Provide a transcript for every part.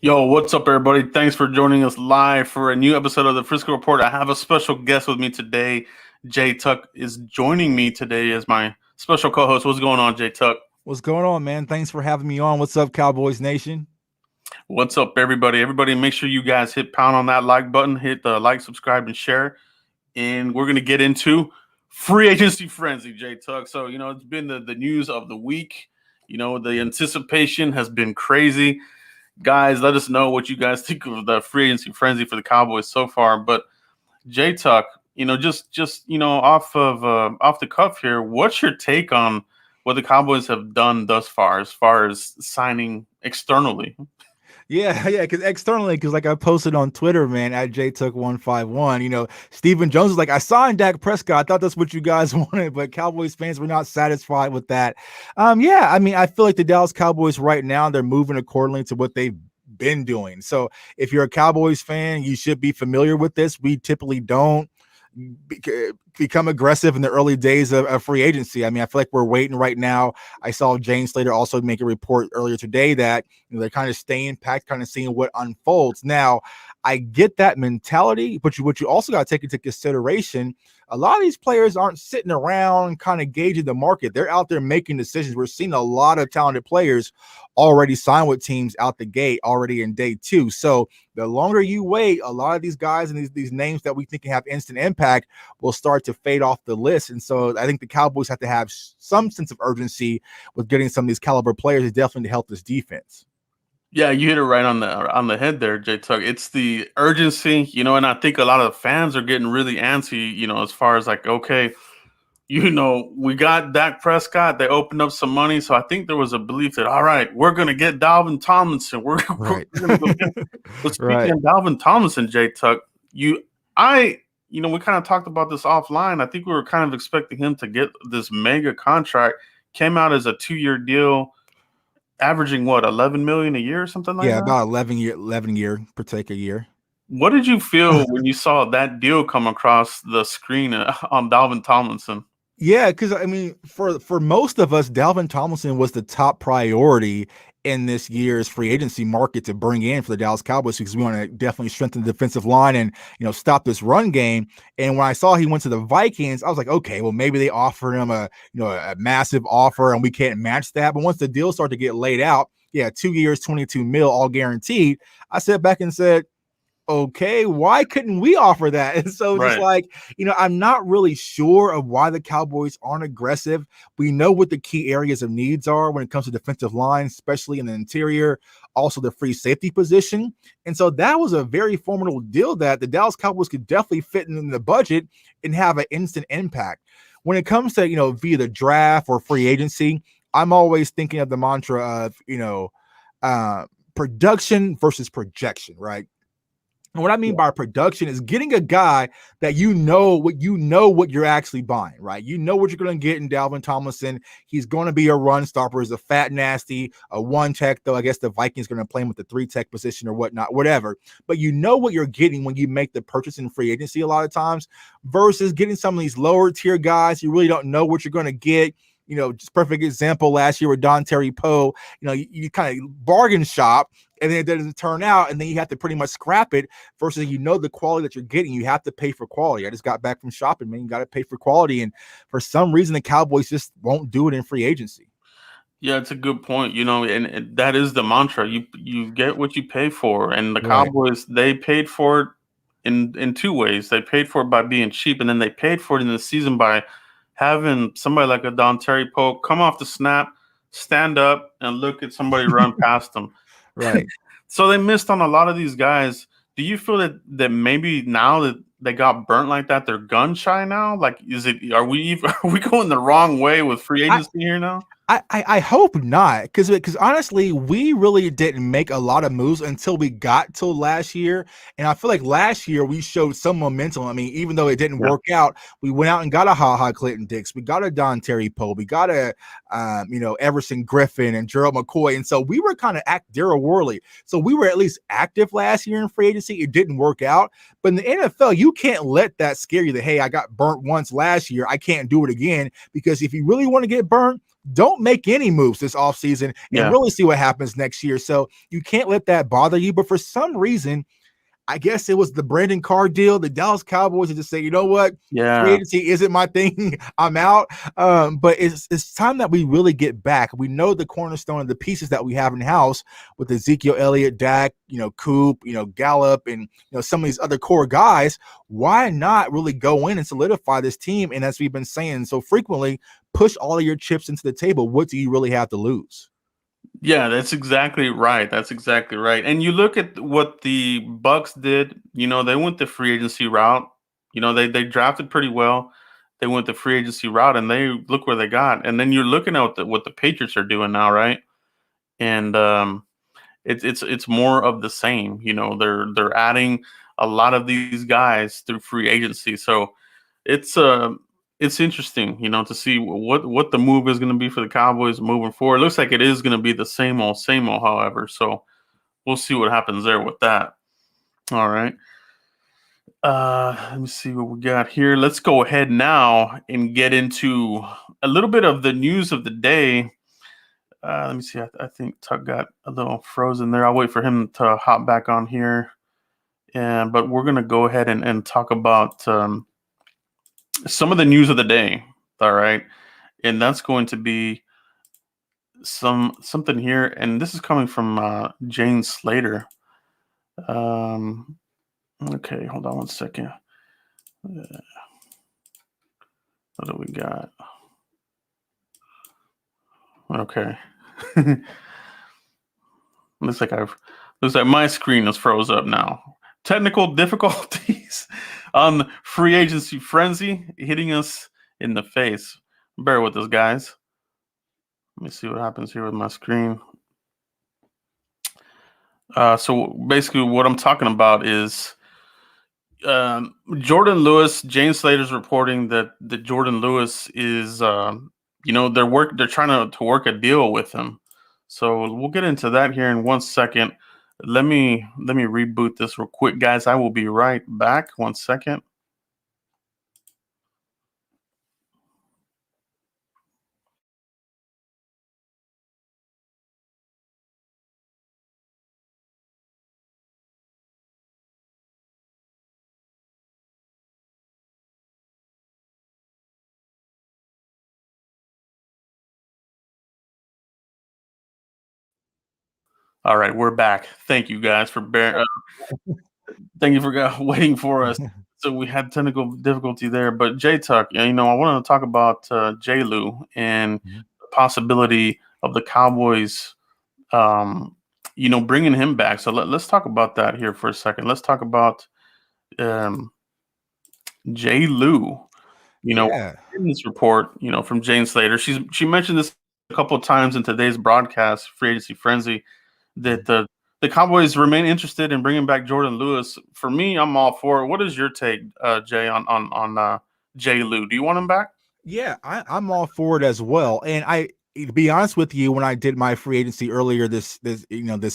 Yo, what's up, everybody? Thanks for joining us live for a new episode of the Frisco Report. I have a special guest with me today. Jay Tuck is joining me today as my special co-host. What's going on, Jay Tuck? What's going on, man? Thanks for having me on. What's up, Cowboys Nation? What's up, everybody? Everybody, make sure you guys hit pound on that like button, hit the like, subscribe, and share. And we're going to get into free agency frenzy, Jay Tuck. So, it's been the news of the week. The anticipation has been crazy. Guys, let us know what you guys think of the free agency frenzy for the Cowboys so far. But Jay Tuck, just off the cuff here, what's your take on what the Cowboys have done thus far as signing externally? Yeah, because externally, like I posted on Twitter, man, at JTuck151, Stephen Jones was like, I signed Dak Prescott. I thought that's what you guys wanted, but Cowboys fans were not satisfied with that. I feel like the Dallas Cowboys right now, they're moving accordingly to what they've been doing. So if you're a Cowboys fan, you should be familiar with this. We typically don't become aggressive in the early days of free agency. I feel like we're waiting right now. I saw James Slater also make a report earlier today that they're kind of staying packed, kind of seeing what unfolds. Now, I get that mentality, but what you also got to take into consideration, a lot of these players aren't sitting around kind of gauging the market. They're out there making decisions. We're seeing a lot of talented players already sign with teams out the gate already in day two. So the longer you wait, a lot of these guys and these names that we think can have instant impact will start to fade off the list. And so I think the Cowboys have to have some sense of urgency with getting some of these caliber players to definitely help this defense. Yeah, you hit it right on the head there, Jay Tuck. It's the urgency, and I think a lot of the fans are getting really antsy, as far as like, okay, we got Dak Prescott. They opened up some money, so I think there was a belief that, all right, we're going to get Dalvin Tomlinson. We're going to go get. But speaking of Dalvin Tomlinson, Jay Tuck, we kind of talked about this offline. I think we were kind of expecting him to get this mega contract. Came out as a 2-year deal, averaging what, $11 million a year or something like that? Yeah, about 11 year per take a year. What did you feel when you saw that deal come across the screen on Dalvin Tomlinson? Yeah, because for most of us, Dalvin Tomlinson was the top priority in this year's free agency market to bring in for the Dallas Cowboys, because we want to definitely strengthen the defensive line and stop this run game. And when I saw he went to the Vikings, I was like, okay, well, maybe they offer him a massive offer and we can't match that. But once the deal started to get laid out, 2 years, $22 million, all guaranteed, I sat back and said, okay, why couldn't we offer that? And so just I'm not really sure of why the Cowboys aren't aggressive. We know what the key areas of needs are when it comes to defensive line, especially in the interior, also the free safety position. And so that was a very formidable deal that the Dallas Cowboys could definitely fit in the budget and have an instant impact. When it comes to, via the draft or free agency, I'm always thinking of the mantra of, production versus projection, right? And what I mean by production is getting a guy that what you're actually buying, right? You know what you're going to get in Dalvin Tomlinson. He's going to be a run stopper. He's a fat, nasty, a one tech, though I guess the Vikings are going to play him with the 3 tech position or whatnot, whatever. But you know what you're getting when you make the purchase in free agency a lot of times versus getting some of these lower tier guys. You really don't know what you're going to get. Just perfect example last year with Don Terry Poe, you kind of bargain shop and then it doesn't turn out and then you have to pretty much scrap it versus the quality that you're getting. You have to pay for quality. I just got back from shopping, man. You got to pay for quality. And for some reason, the Cowboys just won't do it in free agency. Yeah, it's a good point, and that is the mantra. You get what you pay for. And the Cowboys, they paid for it in 2 ways. They paid for it by being cheap, and then they paid for it in the season by having somebody like a Don Terry Poe come off the snap, stand up, and look at somebody run past them. Right. So they missed on a lot of these guys. Do you feel that maybe now that they got burnt like that, they're gun shy now? Like, are we are we going the wrong way with free I, agency here now? I hope not, because honestly, we really didn't make a lot of moves until we got to last year, and I feel like last year we showed some momentum. I mean, even though it didn't Yeah. work out, we went out and got a Ha Clinton Dix, we got a Don Terry Poe, we got a Everson Griffin and Gerald McCoy, and so we were kind of Daryl Worley. So we were at least active last year in free agency. It didn't work out, but in the NFL, you can't let that scare you that, hey, I got burnt once last year, I can't do it again, because if you really want to get burnt, don't make any moves this offseason and Yeah. really see what happens next year. So you can't let that bother you. But for some reason, I guess it was the Brandon Carr deal. The Dallas Cowboys are just saying, you know what? Free Yeah. agency isn't my thing. I'm out. But it's time that we really get back. We know the cornerstone of the pieces that we have in house with Ezekiel Elliott, Dak, Coop, Gallup, and some of these other core guys. Why not really go in and solidify this team? And as we've been saying so frequently, push all of your chips into the table. What do you really have to lose? Yeah, that's exactly right. That's exactly right. And you look at what the Bucks did, they went the free agency route. They drafted pretty well. They went the free agency route and they look where they got. And then you're looking at what the Patriots are doing now, right? And it's more of the same. They're adding a lot of these guys through free agency. So it's it's interesting, to see what the move is going to be for the Cowboys moving forward. It looks like it is going to be the same old, however. So we'll see what happens there with that. All right. Let me see what we got here. Let's go ahead now and get into a little bit of the news of the day. Let me see. I think Tuck got a little frozen there. I'll wait for him to hop back on here. But we're gonna go ahead and talk about some of the news of the day. All right, and that's going to be something here, and this is coming from Jane Slater. Okay, hold on one second. What do we got? Okay. looks like my screen is froze up now. Technical difficulties on free agency frenzy hitting us in the face. Bear with us, guys. Let me see what happens here with my screen. So basically, what I'm talking about is Jourdan Lewis. Jane Slater's reporting that Jourdan Lewis is, they're trying to work a deal with him. So we'll get into that here in 1 second. Let me reboot this real quick, guys. I will be right back. 1 second. All right, we're back. Thank you guys for thank you for waiting for us. So we had technical difficulty there, but J Tuck, I wanted to talk about J Lou and the possibility of the Cowboys, bringing him back. So let's talk about that here for a second. Let's talk about um, J Lou. Yeah. In this report, from Jane Slater, she mentioned this a couple of times in today's broadcast, Free Agency Frenzy, that the Cowboys remain interested in bringing back Jourdan Lewis. For me, I'm all for it. What is your take, Jay, on J Lou? Do you want him back? Yeah, I'm all for it as well. And to be honest with you, when I did my free agency earlier this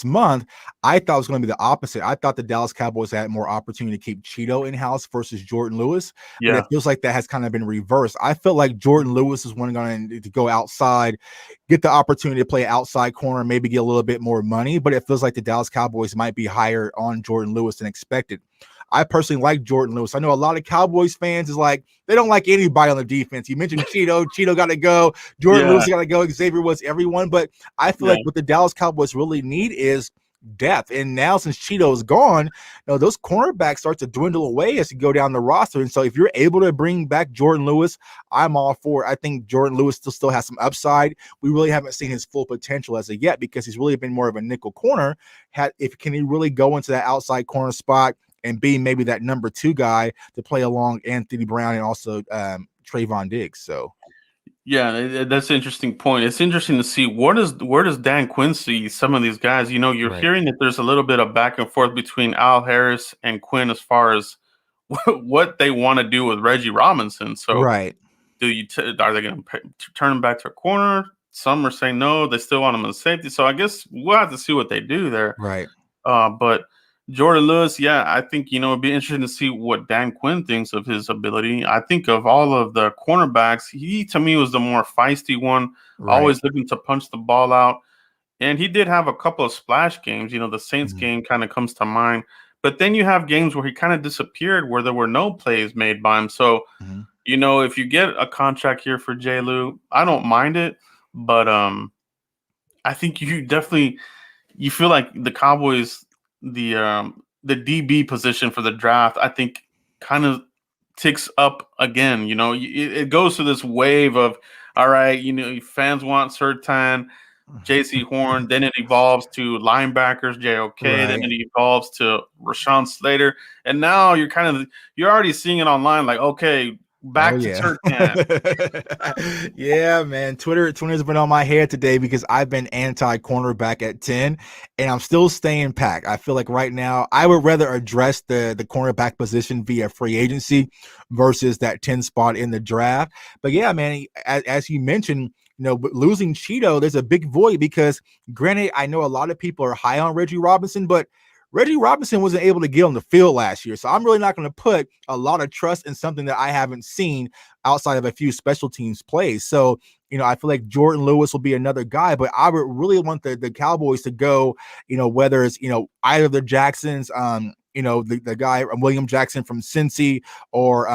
month, I thought it was going to be the opposite. I thought the Dallas Cowboys had more opportunity to keep Cheeto in house versus Jourdan Lewis, but Yeah, it feels like that has kind of been reversed. I felt like Jourdan Lewis is one going to go outside, get the opportunity to play outside corner, maybe get a little bit more money, but it feels like the Dallas Cowboys might be higher on Jourdan Lewis than expected. I personally like Jourdan Lewis. I know a lot of Cowboys fans is like, they don't like anybody on the defense. You mentioned Cheeto. Cheeto got to go. Jourdan yeah, Lewis got to go. Xavier Woods, everyone. But I feel yeah. like what the Dallas Cowboys really need is depth. And now since Cheeto is gone, those cornerbacks start to dwindle away as you go down the roster. And so if you're able to bring back Jourdan Lewis, I'm all for it. I think Jourdan Lewis still has some upside. We really haven't seen his full potential as of yet because he's really been more of a nickel corner. Can he really go into that outside corner spot and being maybe that number 2 guy to play along Anthony Brown and also Trayvon Diggs. So Yeah, that's an interesting point. It's interesting to see where does Dan Quinn see some of these guys. You're right, hearing that there's a little bit of back and forth between Al Harris and Quinn as far as what they want to do with Reggie Robinson. So, right, are they going to turn him back to a corner? Some are saying no, they still want him as safety. So I guess we'll have to see what they do there. right, But Jourdan Lewis, yeah, I think it'd be interesting to see what Dan Quinn thinks of his ability. I think of all of the cornerbacks, he to me was the more feisty one, right. always looking to punch the ball out. And he did have a couple of splash games. The Saints Mhm, game kind of comes to mind. But then you have games where he kind of disappeared, where there were no plays made by him. So, mhm. if you get a contract here for J. Lou, I don't mind it. But I think you feel like the Cowboys, the DB position for the draft, I think kind of ticks up again. It goes through this wave of, all right, fans want Surtain, J.C. Horn, then it evolves to linebackers, JOK, then Right. it evolves to Rashawn Slater, and now you're already seeing it online, like, okay, Oh back to yeah. Surtain. Yeah, man. Twitter's been on my head today because I've been anti cornerback at 10 and I'm still staying packed. I feel like right now I would rather address the cornerback position via free agency versus that 10 spot in the draft. But yeah, man, as you mentioned, losing Cheeto, there's a big void because granted, I know a lot of people are high on Reggie Robinson, but Reggie Robinson wasn't able to get on the field last year. So I'm really not going to put a lot of trust in something that I haven't seen outside of a few special teams plays. So, I feel like Jourdan Lewis will be another guy, but I would really want the Cowboys to go, whether it's, either the Jacksons, the guy, William Jackson from Cincy or,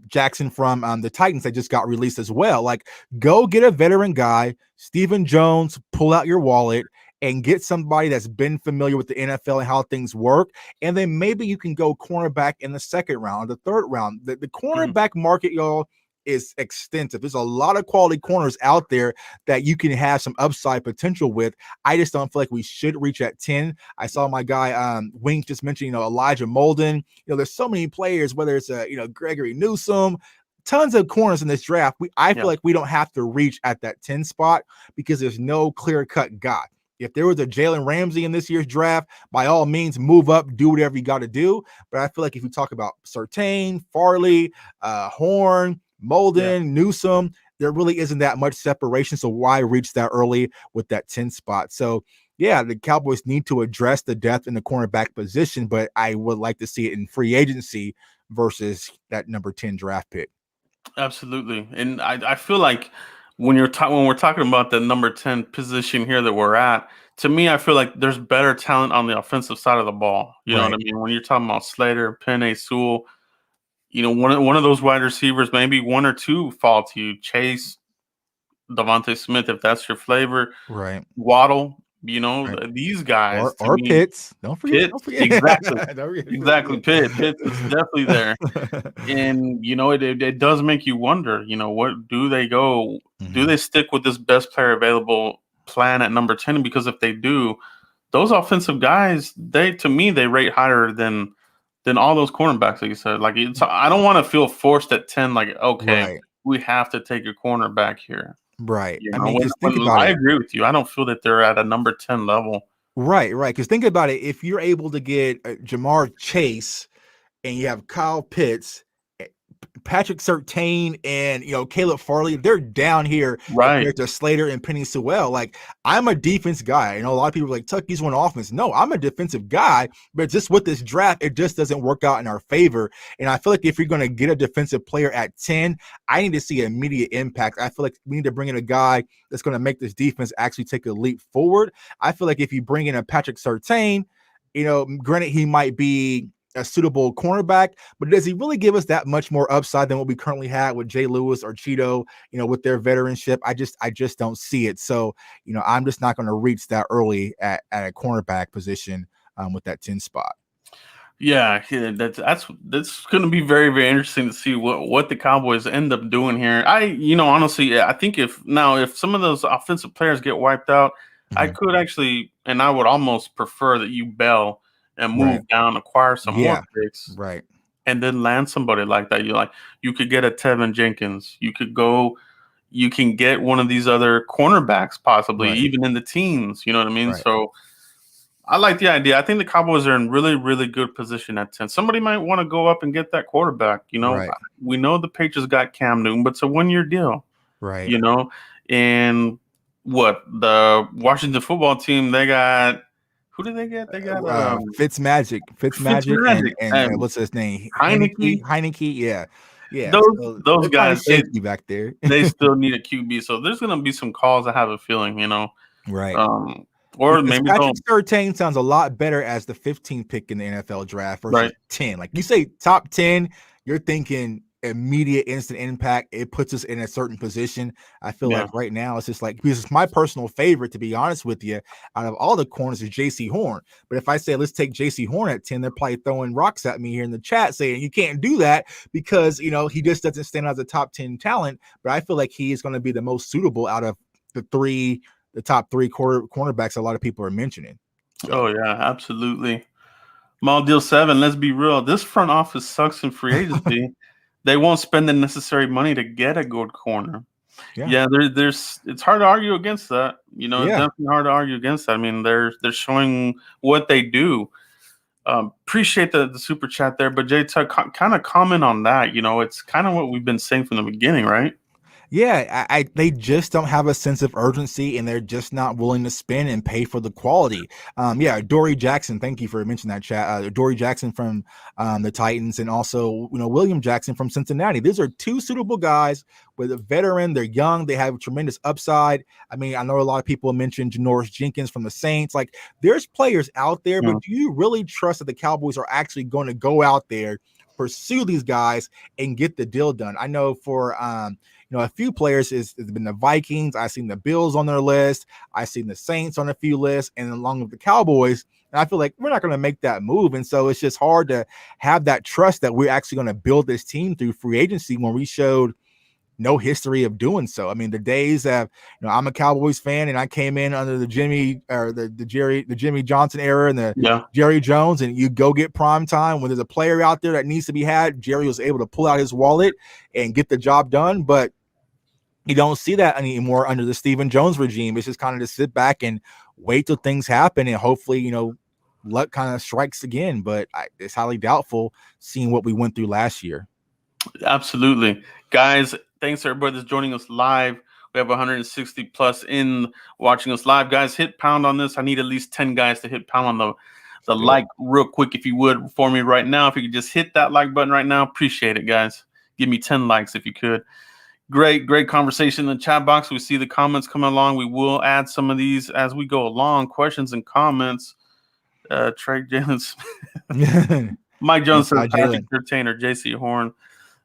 Jackson from the Titans that just got released as well. Like, go get a veteran guy, Stephen Jones, pull out your wallet and get somebody that's been familiar with the NFL and how things work. And then maybe you can go cornerback in the second round, the third round. The Mhm. cornerback market, y'all, is extensive. There's a lot of quality corners out there that you can have some upside potential with. I just don't feel like we should reach at 10. I saw my guy Wink just mention, Elijah Molden. There's so many players, whether it's Gregory Newsome, tons of corners in this draft. I Yeah. feel like we don't have to reach at that 10 spot because there's no clear-cut guy. If there was a Jalen Ramsey in this year's draft, by all means, move up, do whatever you got to do. But I feel like if we talk about Surtain, Farley, Horn, Yeah. Molden, Newsome, there really isn't that much separation. So why reach that early with that 10 spot? So yeah, the Cowboys need to address the depth in the cornerback position, but I would like to see it in free agency versus that number 10 draft pick. Absolutely, and I feel like when we're talking about the number 10 position here that we're at, to me, I feel like there's better talent on the offensive side of the ball. You know what I Right. mean? When you're talking about Slater, Penei Sewell, one of those wide receivers, maybe one or two fall to you. Chase, Devontae Smith, if that's your flavor. Right. Waddle, Right. these guys to Or me, Pitts. Don't forget. Pitts, Don't forget. exactly, Don't forget exactly. Pitts is definitely there. And it does make you wonder, what do they go? Do Mhm. they stick with this best player available plan at number 10? Because if they do, those offensive guys, to me, they rate higher than all those cornerbacks, like you said. Like, I don't want to feel forced at 10, like, okay, Right. we have to take a cornerback here. Right. I mean, because think When about I it. agree with you, I don't feel that they're at a number 10 level. Right, right. Because think about it. If you're able to get Jamar Chase and you have Kyle Pitts, eh, Patrick Surtain, and Caleb Farley, they're down here Right. compared to Slater and Penny Sewell. Like, I'm a defense guy. A lot of people are like, Tucky's one offense. No, I'm a defensive guy, but just with this draft, it just doesn't work out in our favor. And I feel like if you're going to get a defensive player at 10, I need to see immediate impact. I feel like we need to bring in a guy that's going to make this defense actually take a leap forward. I feel like if you bring in a Patrick Surtain, granted, he might be a suitable cornerback, but does he really give us that much more upside than what we currently had with Jay Lewis or Cheeto, with their veteranship? I just don't see it. So, I'm just not going to reach that early at a cornerback position with that 10 spot. Yeah, that's going to be very, very interesting to see what the Cowboys end up doing here. Honestly, I think if some of those offensive players get wiped out, I Mhm. could actually, and I would almost prefer that you bail and Right. move down, acquire some more Yeah. picks, Right. and then land somebody like that. You could get a Tevin Jenkins. You can get one of these other cornerbacks, possibly Right. even in the teens. You know what I mean? Right. So I like the idea. I think the Cowboys are in really, really good position at 10. Somebody might want to go up and get that quarterback. Right. We know the Patriots got Cam Newton, but it's a 1-year deal. Right. And what the Washington football team, they got, who did they get? They got Fitzmagic, Fitzmagic and what's his name? Heineke. Heineke, yeah. So Those they're kind guys, of shaky back there. they still need a QB. So there's going to be some calls. I have a feeling, Right. Or Because maybe Patrick don't. Surtain sounds a lot better as the 15th pick in the NFL draft versus Right. 10. Like you say, top 10, you're thinking immediate instant impact. It puts us in a certain position. I feel like right now it's just like, because it's my personal favorite, to be honest with you, out of all the corners is JC Horn. But if I say let's take JC Horn at 10, they're probably throwing rocks at me here in the chat saying you can't do that because he just doesn't stand out as a top 10 talent. But I feel like he is going to be the most suitable out of the top three cornerbacks a lot of people are mentioning. So. Oh yeah, absolutely. Deal 7, let's be real. This front office sucks in free agency. They won't spend the necessary money to get a good corner. Yeah, it's hard to argue against that. It's definitely hard to argue against that. I mean, they're showing what they do. Appreciate the super chat there, but Jay Tuck, kind of comment on that. It's kind of what we've been saying from the beginning, right? Yeah, they just don't have a sense of urgency, and they're just not willing to spend and pay for the quality. Dory Jackson, thank you for mentioning that, chat. Dory Jackson from the Titans, and also William Jackson from Cincinnati. These are two suitable guys with a veteran. They're young. They have tremendous upside. I mean, I know a lot of people mentioned Janoris Jenkins from the Saints. Like, there's players out there, but do you really trust that the Cowboys are actually going to go out there, pursue these guys, and get the deal done? I know for a few players it's been the Vikings. I've seen the Bills on their list. I've seen the Saints on a few lists, and along with the Cowboys. And I feel like we're not going to make that move. And so it's just hard to have that trust that we're actually going to build this team through free agency when we showed no history of doing so. I mean, the days of, I'm a Cowboys fan and I came in under the Jimmy Johnson era and the Jerry Jones, and you go get prime time when there's a player out there that needs to be had. Jerry was able to pull out his wallet and get the job done. But you don't see that anymore under the Stephen Jones regime. It's just kind of to sit back and wait till things happen, and hopefully, luck kind of strikes again. But it's highly doubtful seeing what we went through last year. Absolutely. Guys, thanks to everybody that's joining us live. We have 160 plus in watching us live. Guys, hit pound on this. I need at least 10 guys to hit pound on the like real quick, if you would, for me right now. If you could just hit that like button right now, appreciate it, guys. Give me 10 likes if you could. Great conversation in the chat box. We see the comments coming along. We will add some of these as we go along. Questions and comments. Trey Jalen, Mike Jones says Patrick Surtain or JC Horn.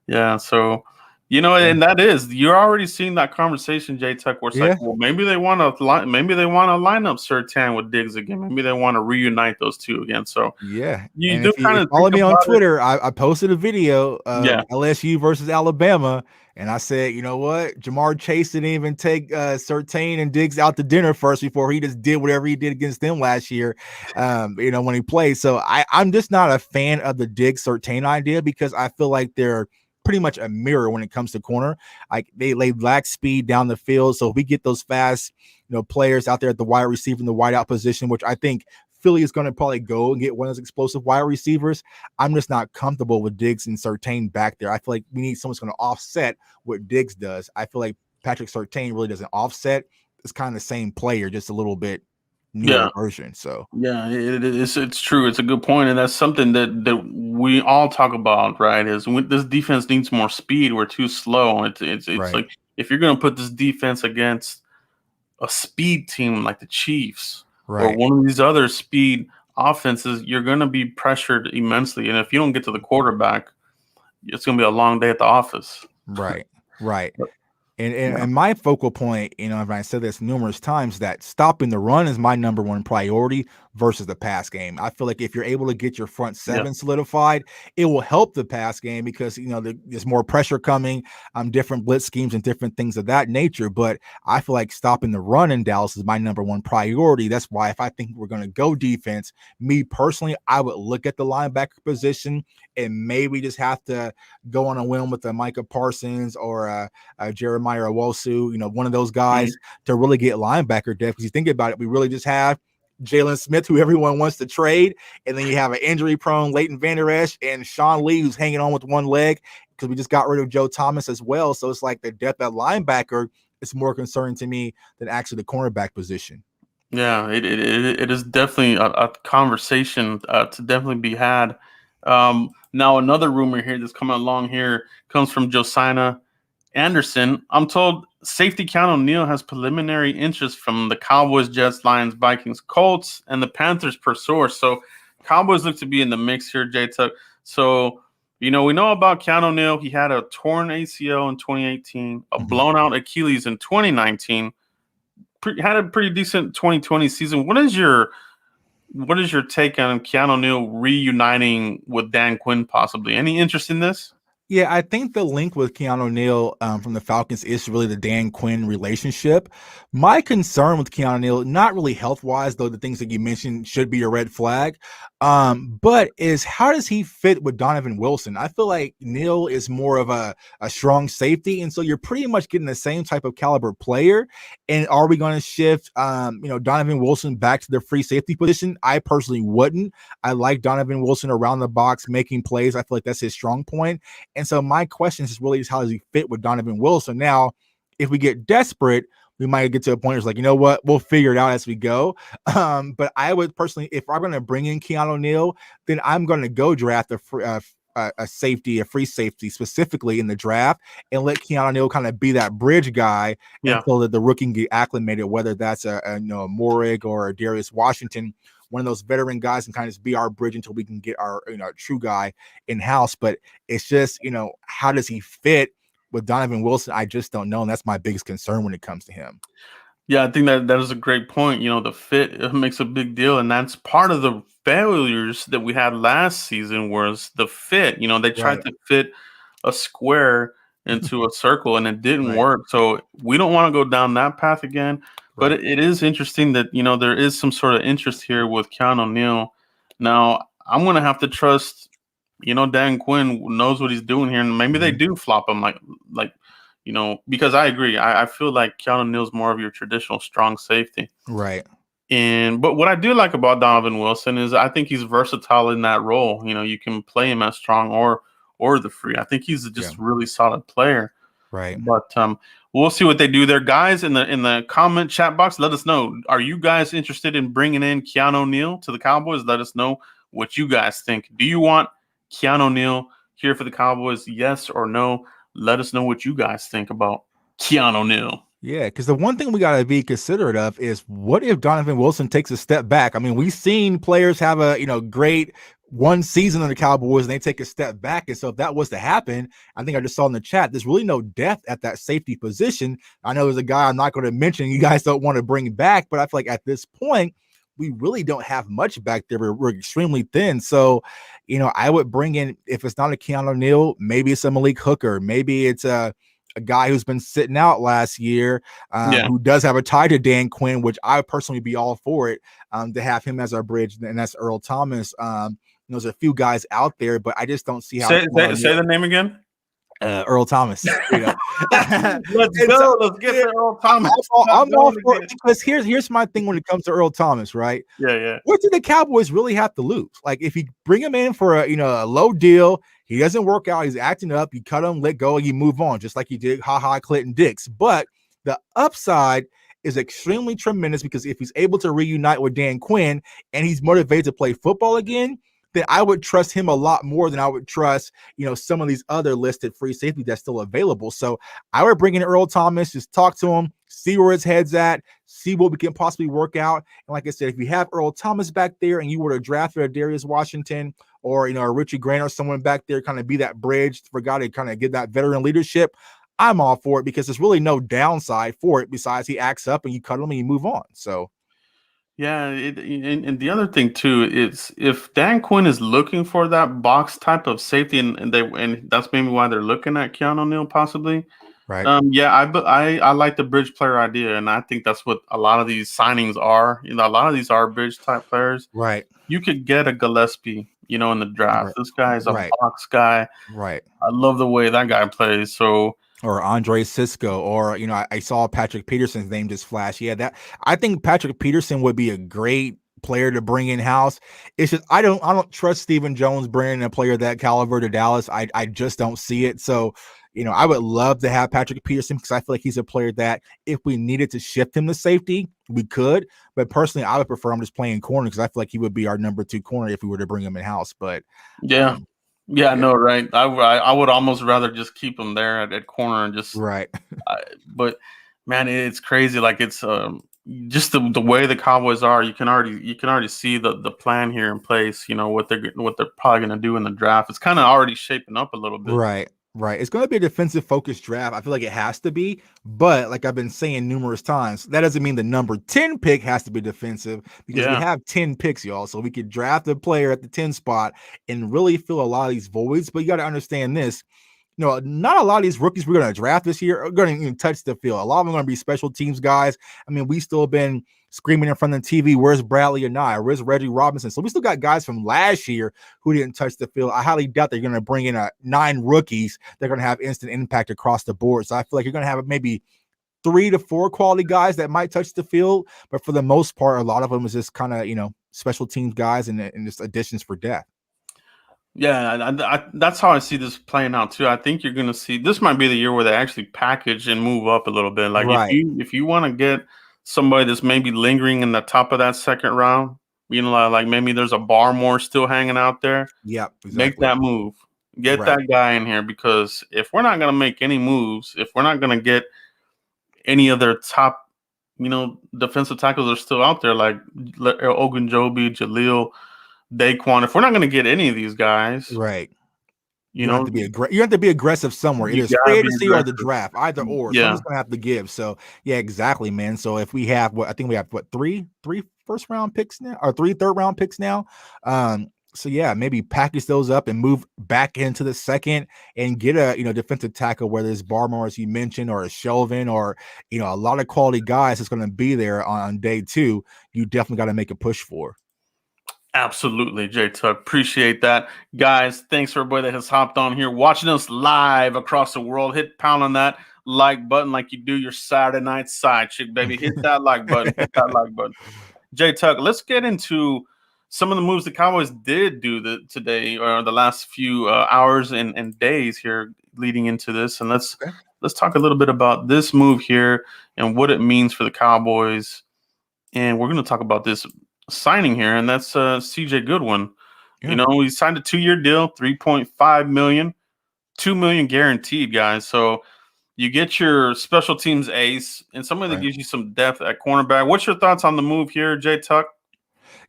Yeah, so and that is, you're already seeing that conversation, J Tuck, where it's like, well, maybe they want to line up Surtain with Diggs again. Maybe they want to reunite those two again. So you do kind of follow me on Twitter. I posted a video of LSU versus Alabama. And I said, you know what? Jamar Chase didn't even take Surtain and Diggs out to dinner first before he just did whatever he did against them last year, when he played. So I'm just not a fan of the Diggs Surtain idea because I feel like they're pretty much a mirror when it comes to corner. Like they lack speed down the field. So if we get those fast, players out there at the wide receiver in the wide out position, which I think Philly is going to probably go and get one of those explosive wide receivers, I'm just not comfortable with Diggs and Surtain back there. I feel like we need someone who's going to offset what Diggs does. I feel like Patrick Surtain really doesn't offset. It's kind of the same player, just a little bit newer version. So it's true. It's a good point, and that's something that we all talk about, right? Is when this defense needs more speed. We're too slow. It's like if you're going to put this defense against a speed team like the Chiefs. Or one of these other speed offenses, you're going to be pressured immensely. And if you don't get to the quarterback, it's going to be a long day at the office. Right. Yeah. And my focal point, and I said this numerous times, that stopping the run is my number one priority versus the pass game. I feel like if you're able to get your front Yeah. seven solidified, it will help the pass game because there's more pressure coming, different blitz schemes and different things of that nature. But I feel like stopping the run in Dallas is my number one priority. That's why if I think we're going to go defense, me personally, I would look at the linebacker position and maybe just have to go on a whim with a Micah Parsons or Jeremiah Owosu, one of those guys to really get linebacker depth. Because you think about it, we really just have Jalen Smith, who everyone wants to trade, and then you have an injury-prone Leighton Vander Esch and Sean Lee, who's hanging on with one leg because we just got rid of Joe Thomas as well. So it's like the depth at linebacker is more concerning to me than actually the cornerback position. Yeah, it is definitely a conversation to definitely be had. Now, another rumor here that's coming along here comes from Josiah Anderson. I'm told safety Keanu Neal has preliminary interest from the Cowboys, Jets, Lions, Vikings, Colts, and the Panthers per source. So Cowboys look to be in the mix here, J-Tuck. So, we know about Keanu Neal. He had a torn ACL in 2018, a blown out Achilles in 2019. Had a pretty decent 2020 season. What is your take on Keanu Neal reuniting with Dan Quinn possibly? Any interest in this? Yeah, I think the link with Keanu Neal from the Falcons is really the Dan Quinn relationship. My concern with Keanu Neal, not really health-wise, though the things that you mentioned should be a red flag, but is how does he fit with Donovan Wilson? I feel like Neal is more of a strong safety, and so you're pretty much getting the same type of caliber player. And are we going to shift, Donovan Wilson back to the free safety position? I personally wouldn't. I like Donovan Wilson around the box making plays. I feel like that's his strong point. And so my question is really how does he fit with Donovan Wilson? Now, if we get desperate, we might get to a point where it's like, you know what, we'll figure it out as we go. But I would personally, if I'm going to bring in Keanu Neal, then I'm going to go draft a free safety specifically in the draft and let Keanu Neal kind of be that bridge guy until the rookie can get acclimated, whether that's a Morig or a Darius Washington, one of those veteran guys, and kind of just be our bridge until we can get our true guy in house. But it's just how does he fit with Donovan Wilson? I just don't know, and that's my biggest concern when it comes to him. Yeah, I think that is a great point. The fit makes a big deal, and that's part of the failures that we had last season was the fit. They tried to fit a square into a circle, and it didn't work. So we don't want to go down that path again. But it is interesting that there is some sort of interest here with Keanu Neal. Now I'm gonna have to trust, Dan Quinn knows what he's doing here, and maybe they do flop him like. Because I agree. I feel like Keanu Neal's more of your traditional strong safety. Right. But what I do like about Donovan Wilson is I think he's versatile in that role. You can play him as strong or the free. I think he's just a really solid player. Right. But we'll see what they do there. Guys, in the comment chat box, let us know. Are you guys interested in bringing in Keanu Neal to the Cowboys? Let us know what you guys think. Do you want Keanu Neal here for the Cowboys? Yes or no? Let us know what you guys think about Keanu Neal. Yeah, because the one thing we got to be considerate of is what if Donovan Wilson takes a step back? I mean, we've seen players have a great one season in the Cowboys and they take a step back. And so if that was to happen, I think I just saw in the chat, there's really no depth at that safety position. I know there's a guy I'm not going to mention you guys don't want to bring back, but I feel like at this point, we really don't have much back there. We're extremely thin. So, I would bring in, if it's not a Keanu Neal, maybe it's a Malik Hooker. Maybe it's a guy who's been sitting out last year, who does have a tie to Dan Quinn, which I would personally be all for it, to have him as our bridge. And that's Earl Thomas. There's a few guys out there, but I just don't see how. Say the name again. Earl Thomas. Let's go. Let's get to Earl Thomas. I'm all for it because here's my thing when it comes to Earl Thomas, right? Yeah. What do the Cowboys really have to lose? Like if you bring him in for a low deal, he doesn't work out, he's acting up, you cut him, let go, and you move on, just like you did Clinton Dix. But the upside is extremely tremendous because if he's able to reunite with Dan Quinn and he's motivated to play football again, then I would trust him a lot more than I would trust, some of these other listed free safety that's still available. So I would bring in Earl Thomas, just talk to him, see where his head's at, see what we can possibly work out. And like I said, if you have Earl Thomas back there and you were to draft a Darius Washington or, a Richie Grant or someone back there, kind of be that bridge for a guy to kind of get that veteran leadership, I'm all for it because there's really no downside for it besides he acts up and you cut him and you move on. So Yeah, and the other thing too is if Dan Quinn is looking for that box type of safety, and that's maybe why they're looking at Keanu Neal possibly. right, Yeah, I like the bridge player idea, and I think that's what a lot of these signings are. A lot of these are bridge type players. right, You could get a Gillespie, in the draft. right, This guy is a right, box guy. right. I love the way that guy plays. So Or Andre Cisco, or I saw Patrick Peterson's name just flash. Yeah, that I think Patrick Peterson would be a great player to bring in house. It's just I don't trust Stephen Jones bringing a player that caliber to Dallas. I just don't see it. So I would love to have Patrick Peterson because I feel like he's a player that if we needed to shift him to safety, we could. But personally, I would prefer him just playing corner because I feel like he would be our number 2 corner if we were to bring him in house. But yeah, yeah, yeah, no, right. I would almost rather just keep him there at corner and just. right, But man, it's crazy. Like it's just the way the Cowboys are. You can already see the plan here in place. What they're probably going to do in the draft. It's kind of already shaping up a little bit. right. Right. It's going to be a defensive focused draft. I feel like it has to be. But like I've been saying numerous times, that doesn't mean the number 10 pick has to be defensive because we Yeah, have 10 picks, y'all. So we could draft a player at the 10 spot and really fill a lot of these voids. But you got to understand this. Not a lot of these rookies we're going to draft this year are going to touch the field. A lot of them are going to be special teams guys. I mean, we still been screaming in front of the TV, where's Bradley and I? Where's Reggie Robinson? So we still got guys from last year who didn't touch the field. I highly doubt they're going to bring in 9 rookies. They're going to have instant impact across the board. So I feel like you're going to have maybe 3 to 4 quality guys that might touch the field. But for the most part, a lot of them is just kind of, special teams guys and just additions for depth. yeah. That's how I see this playing out too. I think you're going to see this might be the year where they actually package and move up a little bit. Like Right. if you want to get somebody that's maybe lingering in the top of that second round, like maybe there's a Barmore still hanging out there. Yep. Make Exactly. that move. Get Right. that guy in here because if we're not going to make any moves, if we're not going to get any other top, defensive tackles are still out there like Ogunjobi, Jaleel, Daquan. If we're not going to get any of these guys, Right. you You have know, to be you have to be aggressive somewhere. It you is free gotta be agency or the aggressive. draft, either or. Yeah, Someone's gonna have to give. So yeah, exactly, man. So if we have I think we have three first round picks now, or 3 third round picks now. So yeah, maybe package those up and move back into the second and get a defensive tackle, whether it's Barmore as you mentioned, or a Shelvin, or a lot of quality guys that's gonna be there on day 2. You definitely got to make a push for. absolutely, J Tuck. Appreciate that. Guys, thanks for everybody that has hopped on here watching us live across the world. Hit pound on that like button like you do your Saturday night side chick, baby. Hit that like button. Hit that like button. J Tuck, let's get into some of the moves the Cowboys did do today or the last few hours and days here leading into this. And Okay. let's talk a little bit about this move here and what it means for the Cowboys. And we're going to talk about this signing here, and that's CJ Goodwin. Yeah. He signed a 2-year deal, 3.5 million, 2 million guaranteed, guys. So you get your special teams ace and somebody that Right. gives you some depth at cornerback. What's your thoughts on the move here, Jay Tuck?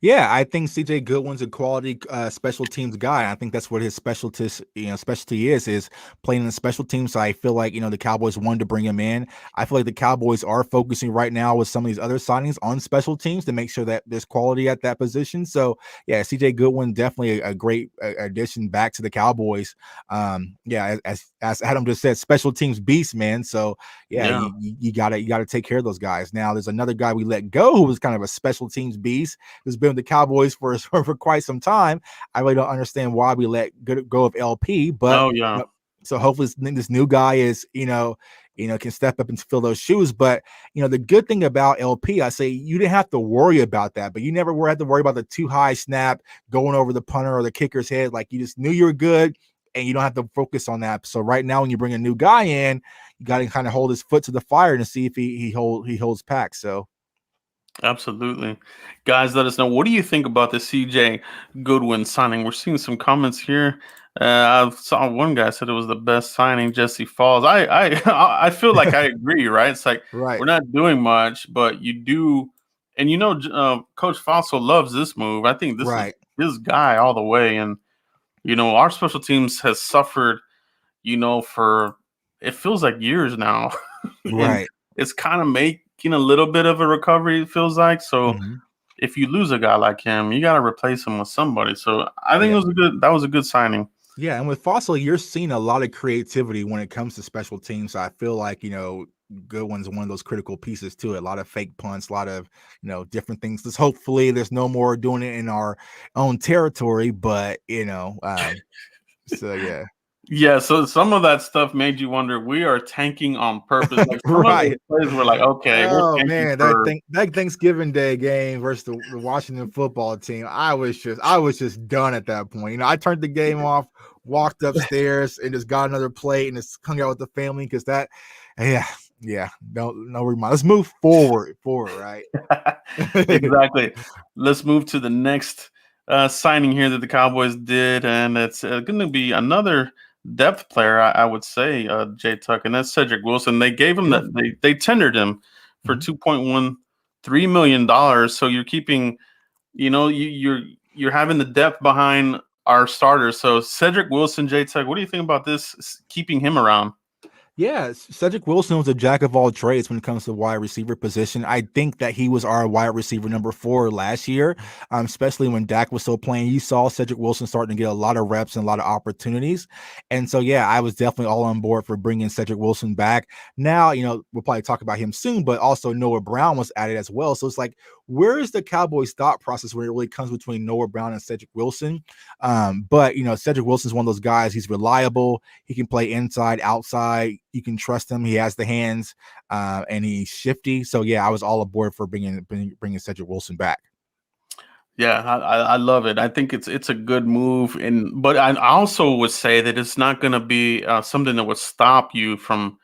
Yeah, I think CJ Goodwin's a quality special teams guy. I think that's what his specialty is playing in the special teams. So I feel like the Cowboys wanted to bring him in. I feel like the Cowboys are focusing right now with some of these other signings on special teams to make sure that there's quality at that position. So yeah, CJ Goodwin definitely a great addition back to the Cowboys. Yeah, as Adam just said, special teams beast, man. So yeah, Yeah. you gotta take care of those guys. Now there's another guy we let go who was kind of a special teams beast, who's been with the Cowboys for quite some time. I really don't understand why we let go of LP, but Oh, yeah. so hopefully this new guy is can step up and fill those shoes. But the good thing about LP, I say you didn't have to worry about that, but you never had to worry about the too high snap going over the punter or the kicker's head. Like you just knew you were good. And you don't have to focus on that. So right now, when you bring a new guy in, you got to kind of hold his foot to the fire and see if he holds pack. So Absolutely. Guys, let us know. What do you think about the CJ Goodwin signing? We're seeing some comments here. I saw one guy said it was the best signing, Jesse Falls. I feel like I agree, right? It's like right, we're not doing much, but you do. And Coach Fossil loves this move. I think this is right, his guy all the way. And, our special teams has suffered, for it feels like years now, and Right. it's kind of making a little bit of a recovery. It feels like so. Mhm. If you lose a guy like him, you got to replace him with somebody. So I think Yeah. that was a good signing. Yeah, and with Fossil, you're seeing a lot of creativity when it comes to special teams. So I feel like, Goodwin's one of those critical pieces to it. A lot of fake punts, a lot of, different things. Just hopefully there's no more doing it in our own territory. But, so yeah. Yeah, so some of that stuff made you wonder. We are tanking on purpose. Like some of the Right. plays were like, okay, we're Oh tanking man, for. that Thanksgiving Day game versus the Washington football team, I was just done at that point. I turned the game off, walked upstairs, and just got another plate and just hung out with the family because yeah, no remind. Let's move forward, right? Exactly. Let's move to the next signing here that the Cowboys did, and it's going to be another depth player, I would say, Jay Tuck, and that's Cedrick Wilson. They gave him Yeah. they tendered him for $2.13 million. So you're keeping, you're having the depth behind our starters. So Cedrick Wilson, Jay Tuck, what do you think about this? Keeping him around? Yeah, Cedrick Wilson was a jack of all trades when it comes to wide receiver position. I think that he was our wide receiver number 4 last year, especially when Dak was still playing. You saw Cedrick Wilson starting to get a lot of reps and a lot of opportunities. And so, yeah, I was definitely all on board for bringing Cedrick Wilson back. Now, we'll probably talk about him soon, but also Noah Brown was added as well. So it's like, where is the Cowboys' thought process when it really comes between Noah Brown and Cedrick Wilson? But, Cedrick Wilson is one of those guys. He's reliable. He can play inside, outside. You can trust him. He has the hands, and he's shifty. So yeah, I was all aboard for bringing Cedrick Wilson back. Yeah, I love it. I think it's a good move, but I also would say that it's not going to be something that would stop you from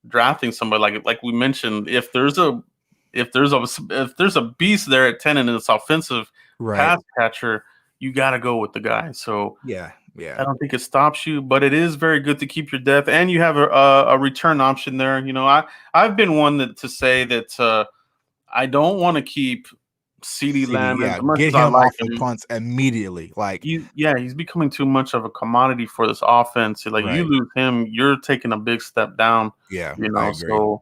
drafting somebody like we mentioned. If there's a beast there at 10 and it's offensive Right. pass catcher, you got to go with the guy. So Yeah. I don't think it stops you, but it is very good to keep your depth, and you have a return option there. I've been one to say that I don't want to keep CeeDee CD, Lamb as yeah. much Get as I him like off the him. punts immediately. Like, He's becoming too much of a commodity for this offense. Like you right. lose him, you're taking a big step down. Yeah, I agree. So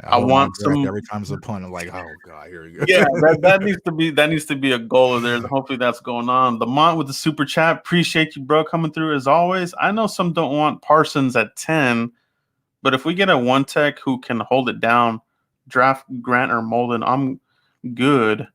I I hold my want breath some. every time it's a punt. I'm like, oh god, here we Yeah, go. that needs to be a goal of theirs. Hopefully that's going on. Lamont with the super chat. Appreciate you, bro, coming through as always. I know some don't want Parsons at 10, but if we get a one tech who can hold it down, draft Grant or Molden, I'm good.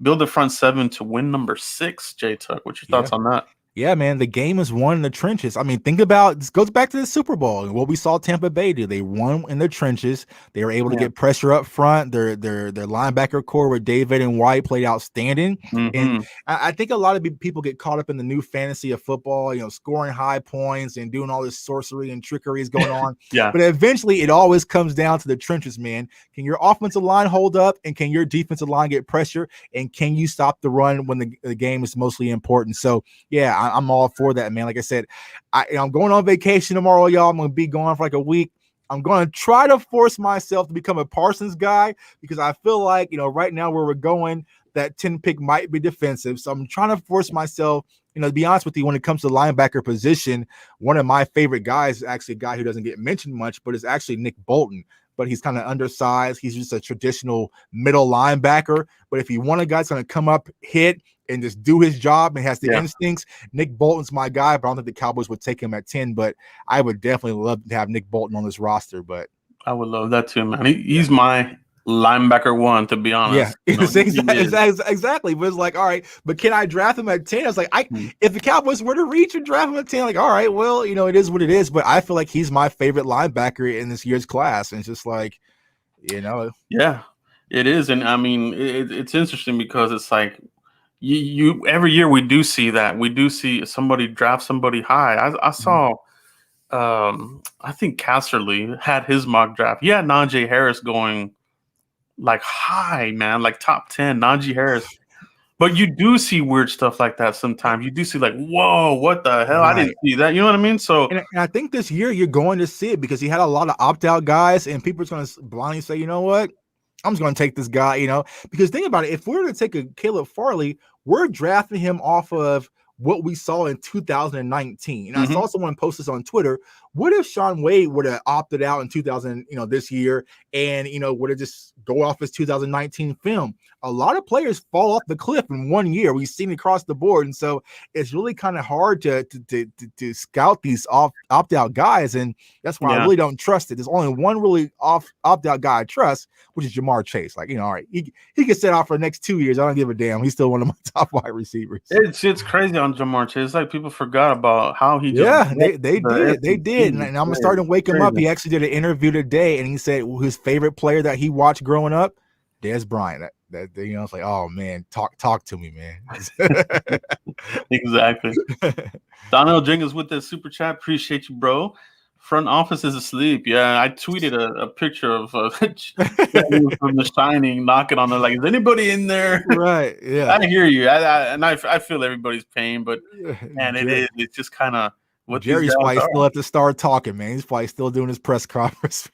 Build the front 7 to win number 6. J Tuck, what's your Yeah. thoughts on that? Yeah, man, the game is won in the trenches. I mean, think about this, goes back to the Super Bowl and what we saw Tampa Bay do. They won in the trenches. They were able to Yeah. get pressure up front. Their linebacker core with David and White played outstanding. And Mm-hmm. I think a lot of people get caught up in the new fantasy of football, scoring high points and doing all this sorcery and trickery is going on. Yeah. But eventually, it always comes down to the trenches, man. Can your offensive line hold up, and can your defensive line get pressure, and can you stop the run when the game is mostly important? So yeah, I'm all for that, man. Like I said, I'm going on vacation tomorrow, y'all. I'm going to be gone for like a week. I'm going to try to force myself to become a Parsons guy because I feel like, right now where we're going, that 10 pick might be defensive. So I'm trying to force myself, to be honest with you, when it comes to linebacker position, one of my favorite guys is actually a guy who doesn't get mentioned much, but is actually Nick Bolton. But he's kind of undersized. He's just a traditional middle linebacker. But if you want a guy that's going to come up, hit, and just do his job and has the instincts, Nick Bolton's my guy, but I don't think the Cowboys would take him at 10, but I would definitely love to have Nick Bolton on this roster. But I would love that too, man. He's my linebacker 1, to be yeah, honest. exactly. But it's like, all right, but can I draft him at 10? I was like, if the Cowboys were to reach and draft him at 10, like, all right, well, it is what it is. But I feel like he's my favorite linebacker in this year's class. And it's just like, Yeah, it is. And I mean, it's interesting because it's like, you every year we do see that. We do see somebody draft somebody high. I saw I think Casserly had his mock draft. He had Najee Harris going like high, man, like top 10, Najee Harris. But you do see weird stuff like that sometimes. You do see like, whoa, what the hell? I didn't see that. You know what I mean? So and I think this year you're going to see it because he had a lot of opt-out guys and people are going to blindly say, you know what? I'm just going to take this guy, because think about it. If we were to take a Caleb Farley, we're drafting him off of what we saw in 2019. And I saw someone post this on Twitter. what if Sean Wade would have opted out in 2000, this year, and would have just go off his 2019 film? A lot of players fall off the cliff in 1 year. We've seen it across the board, and so it's really kind of hard to scout these opt out guys, and that's why I really don't trust it. There's only one really opt out guy I trust, which is Jamar Chase. Like, all right, he can sit out for the next 2 years. I don't give a damn. He's still one of my top wide receivers. It's crazy on Jamar Chase. It's like people forgot about how he just they did, and I'm starting to wake him up. He actually did an interview today, and he said his favorite player that he watched growing up, Des Bryant. It's like, oh man, talk to me, man. Exactly. Donnell Jenkins with the super chat. Appreciate you, bro. Front office is asleep. Yeah, I tweeted a picture of from The Shining knocking on the, like, is anybody in there? Right. Yeah. I hear you. I feel everybody's pain, but man, it's just kind of what Jerry's probably still have to start talking, man. He's probably still doing his press conference.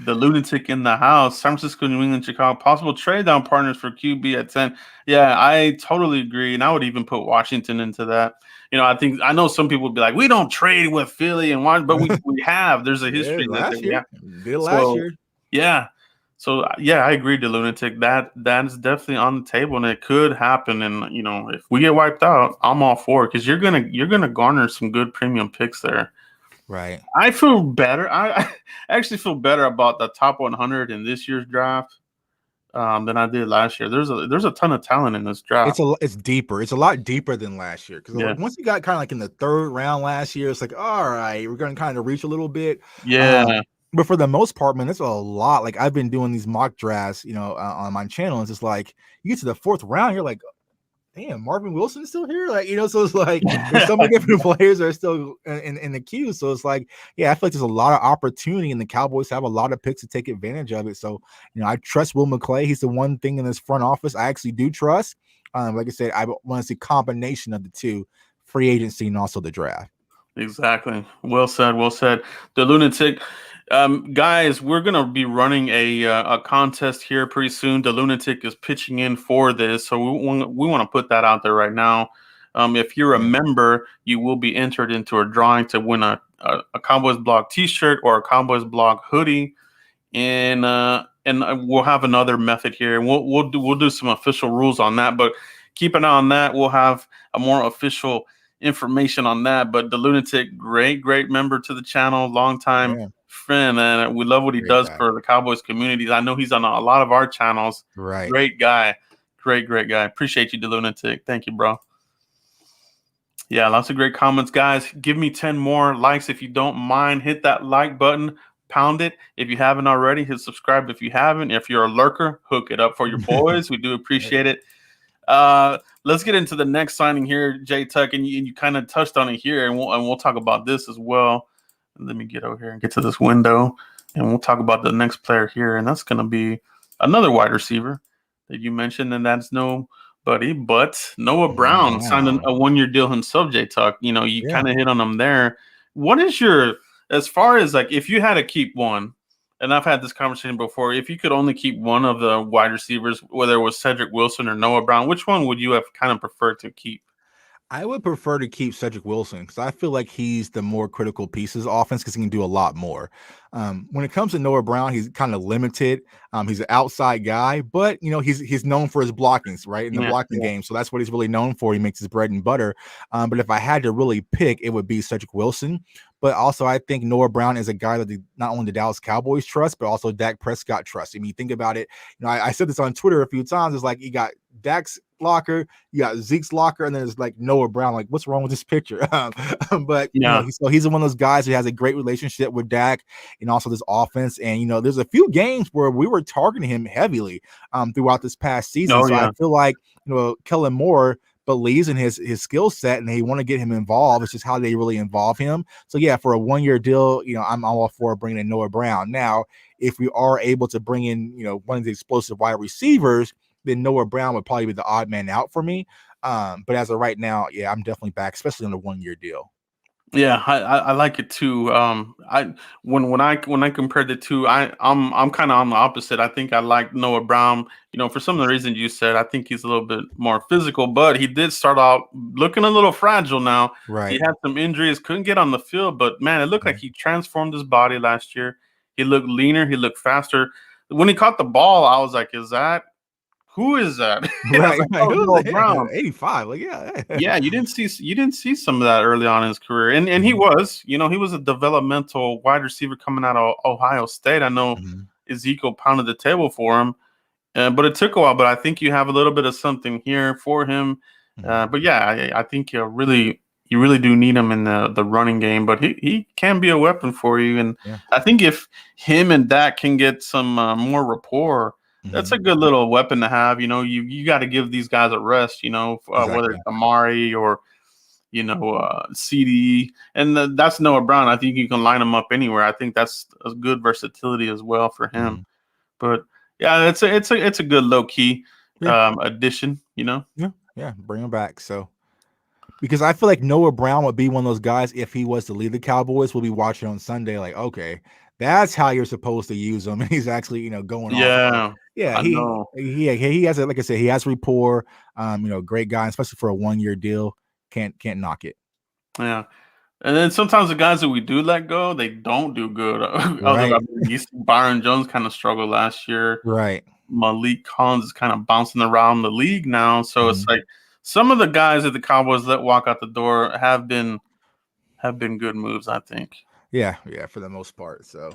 The lunatic in the house. San Francisco, New England, Chicago. Possible trade down partners for QB at 10. Yeah, I totally agree, and I would even put Washington into that. I know some people would be like, we don't trade with Philly and Washington, but we have. There's a history last year. Yeah. So yeah, I agree. The lunatic that is definitely on the table, and it could happen. And if we get wiped out, I'm all for it, because you're gonna garner some good premium picks there. Right. I feel better. I actually feel better about the top 100 in this year's draft than I did last year. There's a ton of talent in this draft. It's deeper. It's a lot deeper than last year, because once you got kind of like in the third round last year, it's like, all right, we're going to kind of reach a little bit. Yeah. But for the most part, man, it's a lot. Like, I've been doing these mock drafts, on my channel. And it's just like you get to the fourth round, you're like, damn, Marvin Wilson's still here? Like, so it's like there's so many different players that are still in the queue. So it's like, yeah, I feel like there's a lot of opportunity, and the Cowboys have a lot of picks to take advantage of it. So, I trust Will McClay. He's the one thing in this front office I actually do trust. Like I said, I want to see a combination of the two, free agency and also the draft. Exactly. Well said. The lunatic. Guys, we're gonna be running a contest here pretty soon. The lunatic is pitching in for this, so we want to put that out there right now. If you're a member, you will be entered into a drawing to win a Cowboys blog T-shirt or a Cowboys blog hoodie, and we'll have another method here, and we'll do some official rules on that. But keep an eye on that. We'll have a more official information on that. But the lunatic, great member to the channel, long time friend, and we love what he does for the Cowboys community. I know he's on a lot of our channels. Right. Great guy. Great guy. Appreciate you, the lunatic. Thank you, bro. Yeah, lots of great comments, guys. Give me 10 more likes if you don't mind. Hit that like button. Pound it. If you haven't already, hit subscribe if you haven't. If you're a lurker, hook it up for your boys. We do appreciate it. Let's get into the next signing here, J Tuck, and you kind of touched on it here, and we'll talk about this as well. Let me get over here and get to this window, and we'll talk about the next player here, and that's going to be another wide receiver that you mentioned, and that's nobody but Noah Brown. Signed a 1-year deal himself, J Tuck. You kind of hit on him there. What is as far as, like, if you had to keep one, and I've had this conversation before, if you could only keep one of the wide receivers, whether it was Cedrick Wilson or Noah Brown, which one would you have kind of preferred to keep? I would prefer to keep Cedrick Wilson, because I feel like he's the more critical pieces of offense, because he can do a lot more. When it comes to Noah Brown, he's kind of limited. He's an outside guy, but he's known for his blockings, right, in the blocking game. So that's what he's really known for. He makes his bread and butter. But if I had to really pick, it would be Cedrick Wilson. But also, I think Noah Brown is a guy that not only the Dallas Cowboys trust, but also Dak Prescott trust. I mean, think about it. I said this on Twitter a few times. It's like you got Dak's locker, you got Zeke's locker, and then it's like Noah Brown. Like, what's wrong with this picture? But so he's one of those guys who has a great relationship with Dak and also this offense. And there's a few games where we were targeting him heavily throughout this past season. I feel like Kellen Moore believes in his skill set, and they want to get him involved. It's just how they really involve him. So yeah, for a 1-year deal, I'm all for bringing in Noah Brown. Now, if we are able to bring in one of the explosive wide receivers, then Noah Brown would probably be the odd man out for me. But as of right now, yeah, I'm definitely back, especially on a 1-year deal. Yeah, I like it too. I when I compared the two, I'm kind of on the opposite. I think I like Noah Brown. For some of the reasons you said, I think he's a little bit more physical, but he did start out looking a little fragile. Now he Right. had some injuries, couldn't get on the field, but man, it looked like Mhm. he transformed his body last year. He looked leaner, he looked faster. When he caught the ball, I was like, "Is that who is that?" I was Right. like, Like, "Oh, who's Noah that? Brown." 85. Like, yeah. Yeah, you didn't see some of that early on in his career, and he Mhm. was a developmental wide receiver coming out of Ohio State. I know Mhm. Ezekiel pounded the table for him, but it took a while. But I think you have a little bit of something here for him. Mhm. But yeah, I think you really do need him in the running game. But he can be a weapon for you, and Yeah. I think if him and Dak can get some more rapport, that's Mhm. a good little weapon to have. You got to give these guys a rest. Whether Exactly. it's Amari or CD, and that's Noah Brown. I think you can line him up anywhere. I think that's a good versatility as well for him. Mhm. But yeah, it's a good low key Yeah. addition. Yeah. Yeah. Bring him back. So because I feel like Noah Brown would be one of those guys if he was to lead the Cowboys, we'll be watching on Sunday, like, okay, that's how you're supposed to use him. And he's actually, going off. So Yeah, yeah, I know. he has like I said, he has rapport. Great guy, especially for a 1 year deal. Can't knock it. Yeah. And then sometimes the guys that we do let go, they don't do good. Other, I Right. mean, you see Byron Jones kind of struggled last year. Right. Malik Collins is kind of bouncing around the league now, so it's Mhm. like some of the guys that the Cowboys let walk out the door have been good moves, I think. Yeah, yeah, for the most part. So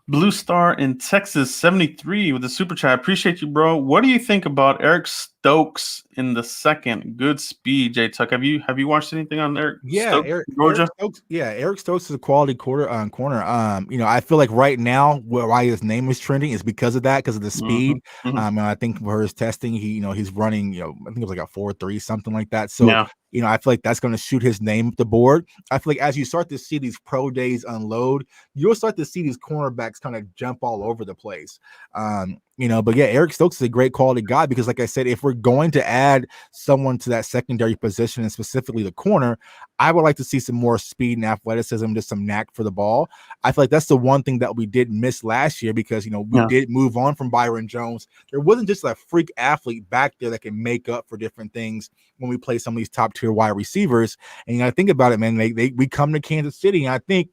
Blue Star in Texas 73 with the super chat. Appreciate you, bro. What do you think about Eric Stokes in the second? Good speed, J Tuck. Have you watched anything on Eric yeah, Stokes, Georgia? Eric Stokes is a quality corner. I feel like right now why his name is trending is because of that, because of the Hmm. speed. Hmm. And I think for his testing, he's running, I think it was like a 4.3, something like that. So, Yeah, I feel like that's going to shoot his name up the board. I feel like as you start to see these pro days unload, you'll start to see these cornerbacks kind of jump all over the place. But yeah, Eric Stokes is a great quality guy because, like I said, if we're going to add someone to that secondary position and specifically the corner, I would like to see some more speed and athleticism, just some knack for the ball. I feel like that's the one thing that we did miss last year because, we yeah, did move on from Byron Jones. There wasn't just a freak athlete back there that can make up for different things when we play some of these top tier wide receivers. And you got to think about it, man. We come to Kansas City, and I think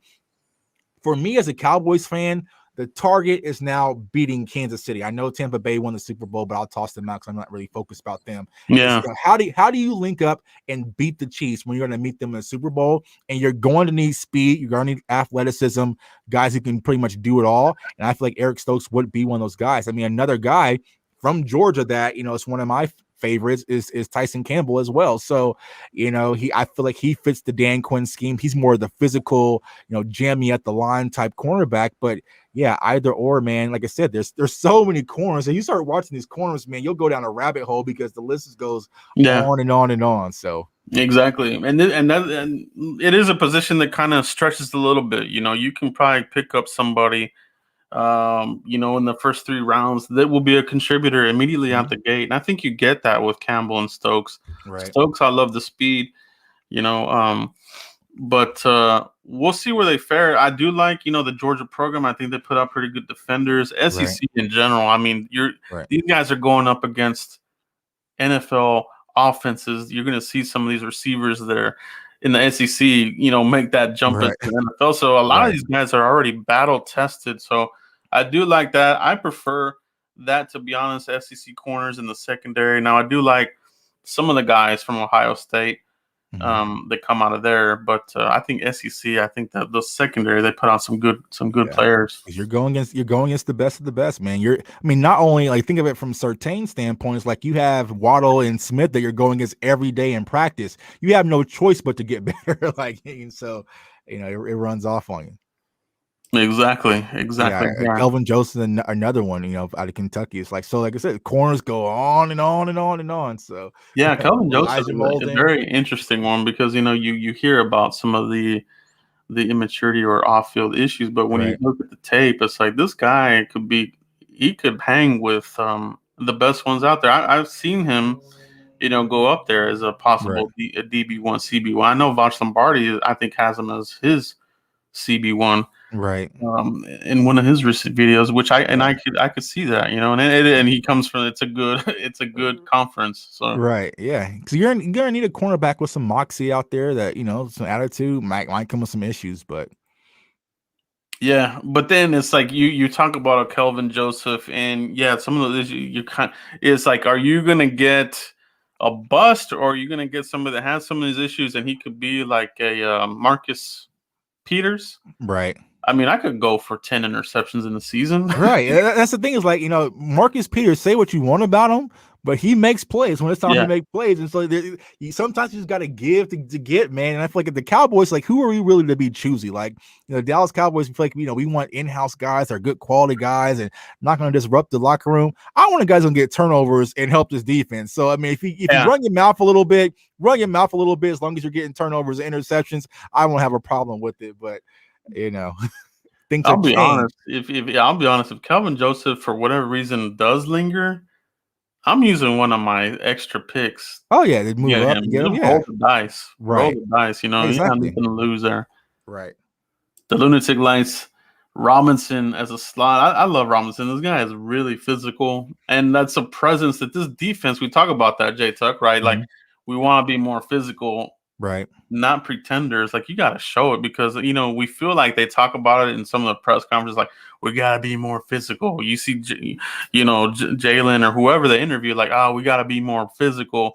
for me as a Cowboys fan, the target is now beating Kansas City. I know Tampa Bay won the Super Bowl, but I'll toss them out because I'm not really focused about them. Is yeah, how do you link up and beat the Chiefs when you're going to meet them in the Super Bowl? And you're going to need speed, you're going to need athleticism, guys who can pretty much do it all. And I feel like Eric Stokes would be one of those guys. I mean, another guy from Georgia that is one of my favorites is Tyson Campbell as well. So, I feel like he fits the Dan Quinn scheme. He's more of the physical, jam me at the line type cornerback. But yeah, either or, man. Like I said, there's so many corners, and you start watching these corners, man, you'll go down a rabbit hole because the list just goes yeah. on and on and on. So Exactly, and it is a position that kind of stretches a little bit. You can probably pick up somebody, in the first 3 rounds that will be a contributor immediately out mhm, the gate. And I think you get that with Campbell and Stokes. right, Stokes, I love the speed, you know, but we'll see where they fare. I do like, the Georgia program. I think they put out pretty good defenders. right, SEC in general. I mean, right, these guys are going up against NFL offenses. You're going to see some of these receivers that are in the SEC, make that jump into right, the NFL. So a lot of right. these guys are already battle tested. So I do like that. I prefer that, to be honest, SEC corners in the secondary. Now I do like some of the guys from Ohio State Mhm. that come out of there, but I think SEC. I think that the secondary they put on some good Yeah. players. 'Cause you're going against the best of the best, man. Not only like think of it from certain standpoints, like you have Waddle and Smith that you're going against every day in practice. You have no choice but to get better. Like, and so, it runs off on you. Exactly, Yeah, exactly. Yeah. Kelvin Joseph, another one, out of Kentucky. It's like so, like I said, corners go on and on and on and on. So, Yeah, Kelvin Joseph Elijah is a Molden, very interesting one because you hear about some of the immaturity or off field issues, but when you right? look at the tape, it's like this guy he could hang with the best ones out there. I've seen him go up there as a Right. possible DB1, CB1. I know Vosh Lombardi, I think, has him as his CB1 Right. in one of his recent videos, which Yeah. I could see that, and he comes from it's a good it's a good conference. So Right. Yeah. Because you're gonna need a cornerback with some moxie out there that some attitude might come with some issues, but yeah, but then it's like you talk about a Kelvin Joseph, and yeah, some of those you kind it's like, are you gonna get a bust, or are you gonna get somebody that has some of these issues, and he could be like a Marcus Peters? right. I mean, I could go for 10 interceptions in the season. Right. That's the thing is like, Marcus Peters, say what you want about him, but he makes plays when it's time to Yeah, make plays. And so sometimes you just got to give to get, man. And I feel like at the Cowboys, like, who are we really to be choosy? Like, Dallas Cowboys, we feel like, we want in-house guys, they're good quality guys and not going to disrupt the locker room. I want a guys going to get turnovers and help this defense. So, I mean, if you yeah. run your mouth a little bit, as long as you're getting turnovers and interceptions, I won't have a problem with it. But, you know. Things I'll have be changed. honest. I'll be honest, if Calvin Joseph for whatever reason does linger, I'm using one of my extra picks Oh yeah, they to move get up him. and get them. Just Yeah, roll the dice. Roll right. the dice. You got Exactly. nothing to lose there. Right. The Lunatic Lights, Robinson as a slot. I love Robinson. This guy is really physical, and that's a presence that this defense. We talk about that, J Tuck, right? Like, Mhm. we want to be more physical, Right. not pretenders. Like, you got to show it, because we feel like they talk about it in some of the press conferences. Like, we got to be more physical. You see, Jalen or whoever they interview, like, oh, we got to be more physical,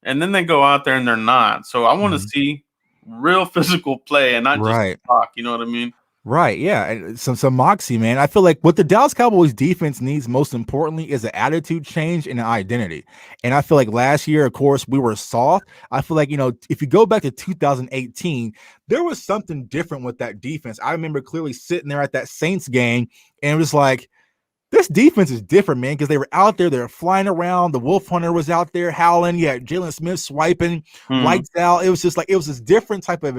and then they go out there and they're not. So I want to Mhm. see real physical play and not just Right. talk. You know what I mean? Right. Yeah. And some moxie, man. I feel like what the Dallas Cowboys defense needs most importantly is an attitude change and an identity. And I feel like last year, of course, we were soft. I feel like, if you go back to 2018, there was something different with that defense. I remember clearly sitting there at that Saints game and it was like, this defense is different, man, because they were out there, they were flying around. The Wolf Hunter was out there howling. Yeah, Jalen Smith swiping, Mhm. lights out. It was just like it was this different type of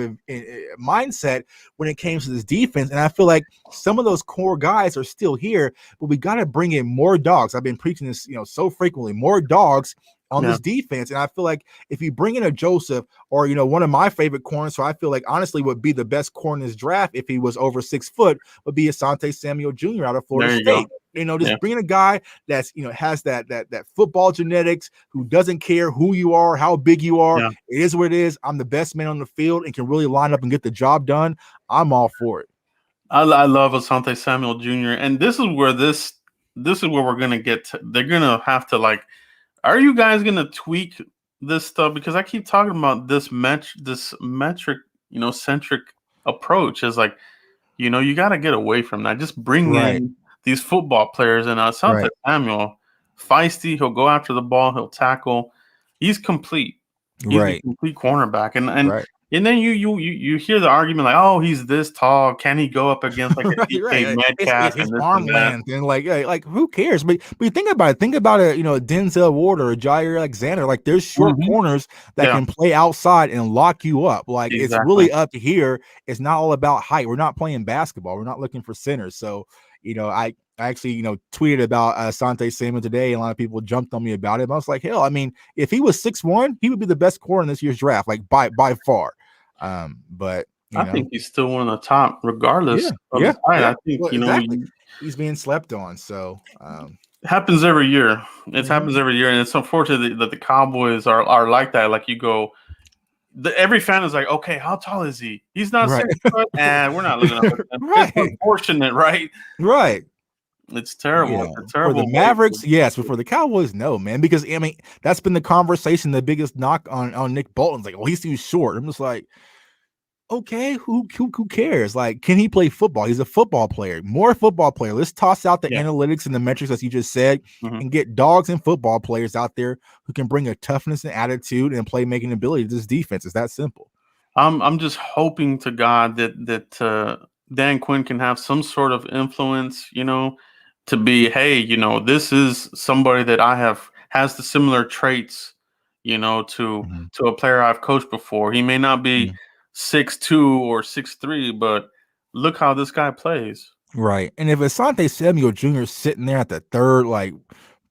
mindset when it came to this defense. And I feel like some of those core guys are still here, but we got to bring in more dogs. I've been preaching this, so frequently, more dogs on Yeah. this defense. And I feel like if you bring in a Joseph or, one of my favorite corners, so I feel like honestly would be the best corner in this draft if he was over 6 foot, would be Asante Samuel Jr. out of Florida There you go. State. Just Yeah. bringing a guy that's has that football genetics, who doesn't care who you are, how big you are. Yeah. It is what it is. I'm the best man on the field and can really line up and get the job done. I'm all for it. I love Asante Samuel Jr. And this is where we're gonna get to, they're gonna have to, like, are you guys gonna tweak this stuff? Because I keep talking about this metric, centric approach is like, you got to get away from that. Just bring Right, in these football players. And Asante right, Samuel, feisty, he'll go after the ball, he'll tackle. He's complete. He's a right, complete cornerback. And and right. and then you hear the argument like, oh, he's this tall. Can he go up against like a Right, DK right. It's Metcalf his and this arm and that? length and like who cares? But you think about it. Think about it. Denzel Ward or Jair Alexander. Like there's short Mhm. corners that Yeah, can play outside and lock you up. Like it's exactly. really up here. It's not all about height. We're not playing basketball. We're not looking for centers. So I actually tweeted about Asante Samuel today, and a lot of people jumped on me about it. But I was like, hell, I mean, if he was 6'1", he would be the best corner in this year's draft, like by far. But I think he's still one of the top, regardless yeah, of his yeah, height. yeah. I think Well, exactly. He's being slept on. So, happens every year. It mhm. happens every year, and it's unfortunate that the Cowboys are like that. Like, you go, every fan is like, okay, how tall is he? He's not Right, 6 foot, and we're not looking up at him. It's right, unfortunate, right? right. It's terrible. Yeah, It's a for the terrible way. Mavericks, yes, but for the Cowboys, no, man. Because I mean, that's been the conversation. The biggest knock on Nick Bolton's like, well, he's too short. I'm just like, okay, who cares? Like, can he play football? He's a football player, more football player. Let's toss out the Yeah. analytics and the metrics, as you just said, Mhm. and get dogs and football players out there who can bring a toughness and attitude and playmaking ability to this defense. It's that simple. I'm just hoping to God that Dan Quinn can have some sort of influence, to be, hey, this is somebody that I have has the similar traits, to Mhm. a player I've coached before. He may not be Mhm. 6'2" or 6'3", but look how this guy plays. Right. And if Asante Samuel Jr. is sitting there at the third, like,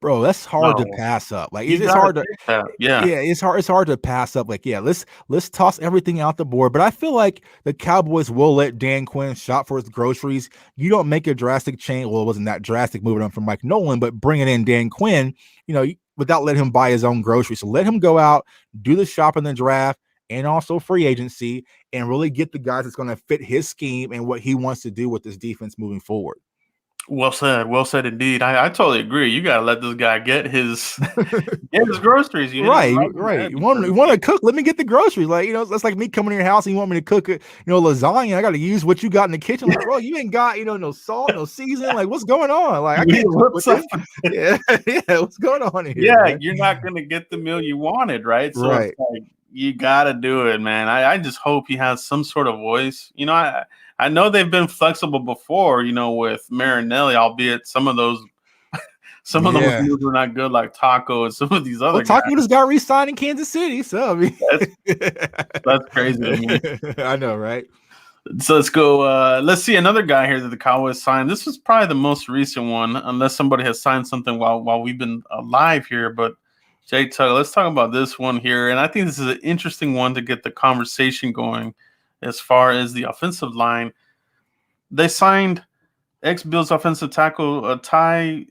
bro, that's hard to No, pass up. Like you it's gotta hard to, take that. Yeah. yeah, it's hard to pass up. Like, yeah, let's toss everything out the board. But I feel like the Cowboys will let Dan Quinn shop for his groceries. You don't make a drastic change. Well, it wasn't that drastic moving on from Mike Nolan, but bringing in Dan Quinn, without letting him buy his own groceries. So let him go out, do the shop in the draft and also free agency, and really get the guys that's going to fit his scheme and what he wants to do with this defense moving forward. Well said. Well said indeed. I totally agree. You gotta let this guy get his groceries. You hit it Right, right on the right. head You because want to cook? Let me get the groceries. Like, that's like me coming to your house and you want me to cook it, lasagna. I got to use what you got in the kitchen. Like, bro, you ain't got, no salt, no seasoning. Like, what's going on? Like, I you need can't to cook whip with this. something. Yeah, yeah. What's going on here? Yeah, Man? you're not gonna get the meal you wanted, right? So Right. it's like you gotta do it, man. I just hope he has some sort of voice. I know they've been flexible before, with Marinelli, albeit some of those Yeah. moves were not good, like Taco and some of these Well, other guys. Taco just got re-signed in Kansas City, so I mean, That's crazy to me. I know, right? So let's go. Let's see another guy here that the Cowboys signed. This was probably the most recent one, unless somebody has signed something while we've been alive here. But Jay Tugg, let's talk about this one here. And I think this is an interesting one to get the conversation going as far as the offensive line. They signed ex-Bills offensive tackle Ty.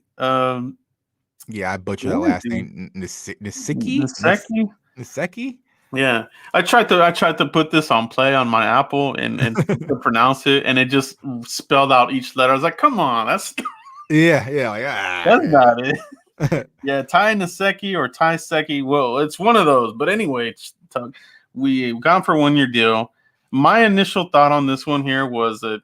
Yeah, I butchered that What is last he? name. Nsekhe? Nsekhe? Nsekhe? Yeah, I tried to put this on play on my Apple and to pronounce it, and it just spelled out each letter. I was like, "Come on, that's Yeah, that's yeah. not it." Yeah, Ty Nsekhe or Ty Seki. Well, it's one of those. But anyway, we've gone for a 1-year deal. My initial thought on this one here was that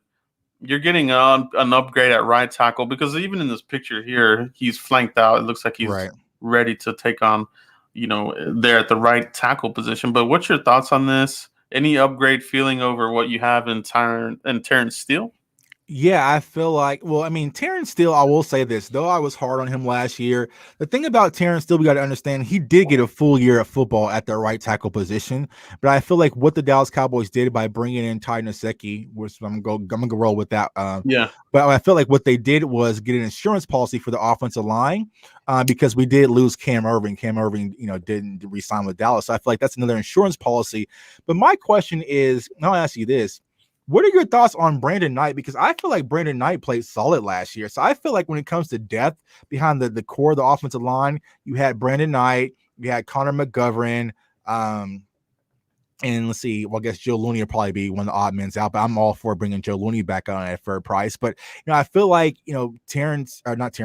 you're getting an upgrade at right tackle because even in this picture here, he's flanked out. It looks like he's Right. ready to take on, there at the right tackle position. But what's your thoughts on this? Any upgrade feeling over what you have in Terrence Steele? Yeah, I feel like, well, I mean, Terrence Steele, I will say this, though I was hard on him last year. The thing about Terrence Steele, we got to understand, he did get a full year of football at the right tackle position. But I feel like what the Dallas Cowboys did by bringing in Ty Nsekhe, which I'm gonna go roll with that. Yeah. But I feel like what they did was get an insurance policy for the offensive line because we did lose Cam Irving. Cam Irving, didn't re-sign with Dallas. So I feel like that's another insurance policy. But my question is, I'll ask you this. What are your thoughts on Brandon Knight? Because I feel like Brandon Knight played solid last year. So I feel like when it comes to depth behind the core of the offensive line, you had Brandon Knight, you had Connor McGovern, and let's see, well, I guess Joe Looney will probably be one of the odd men out, but I'm all for bringing Joe Looney back on at a fair price. But, I feel like, not Terrence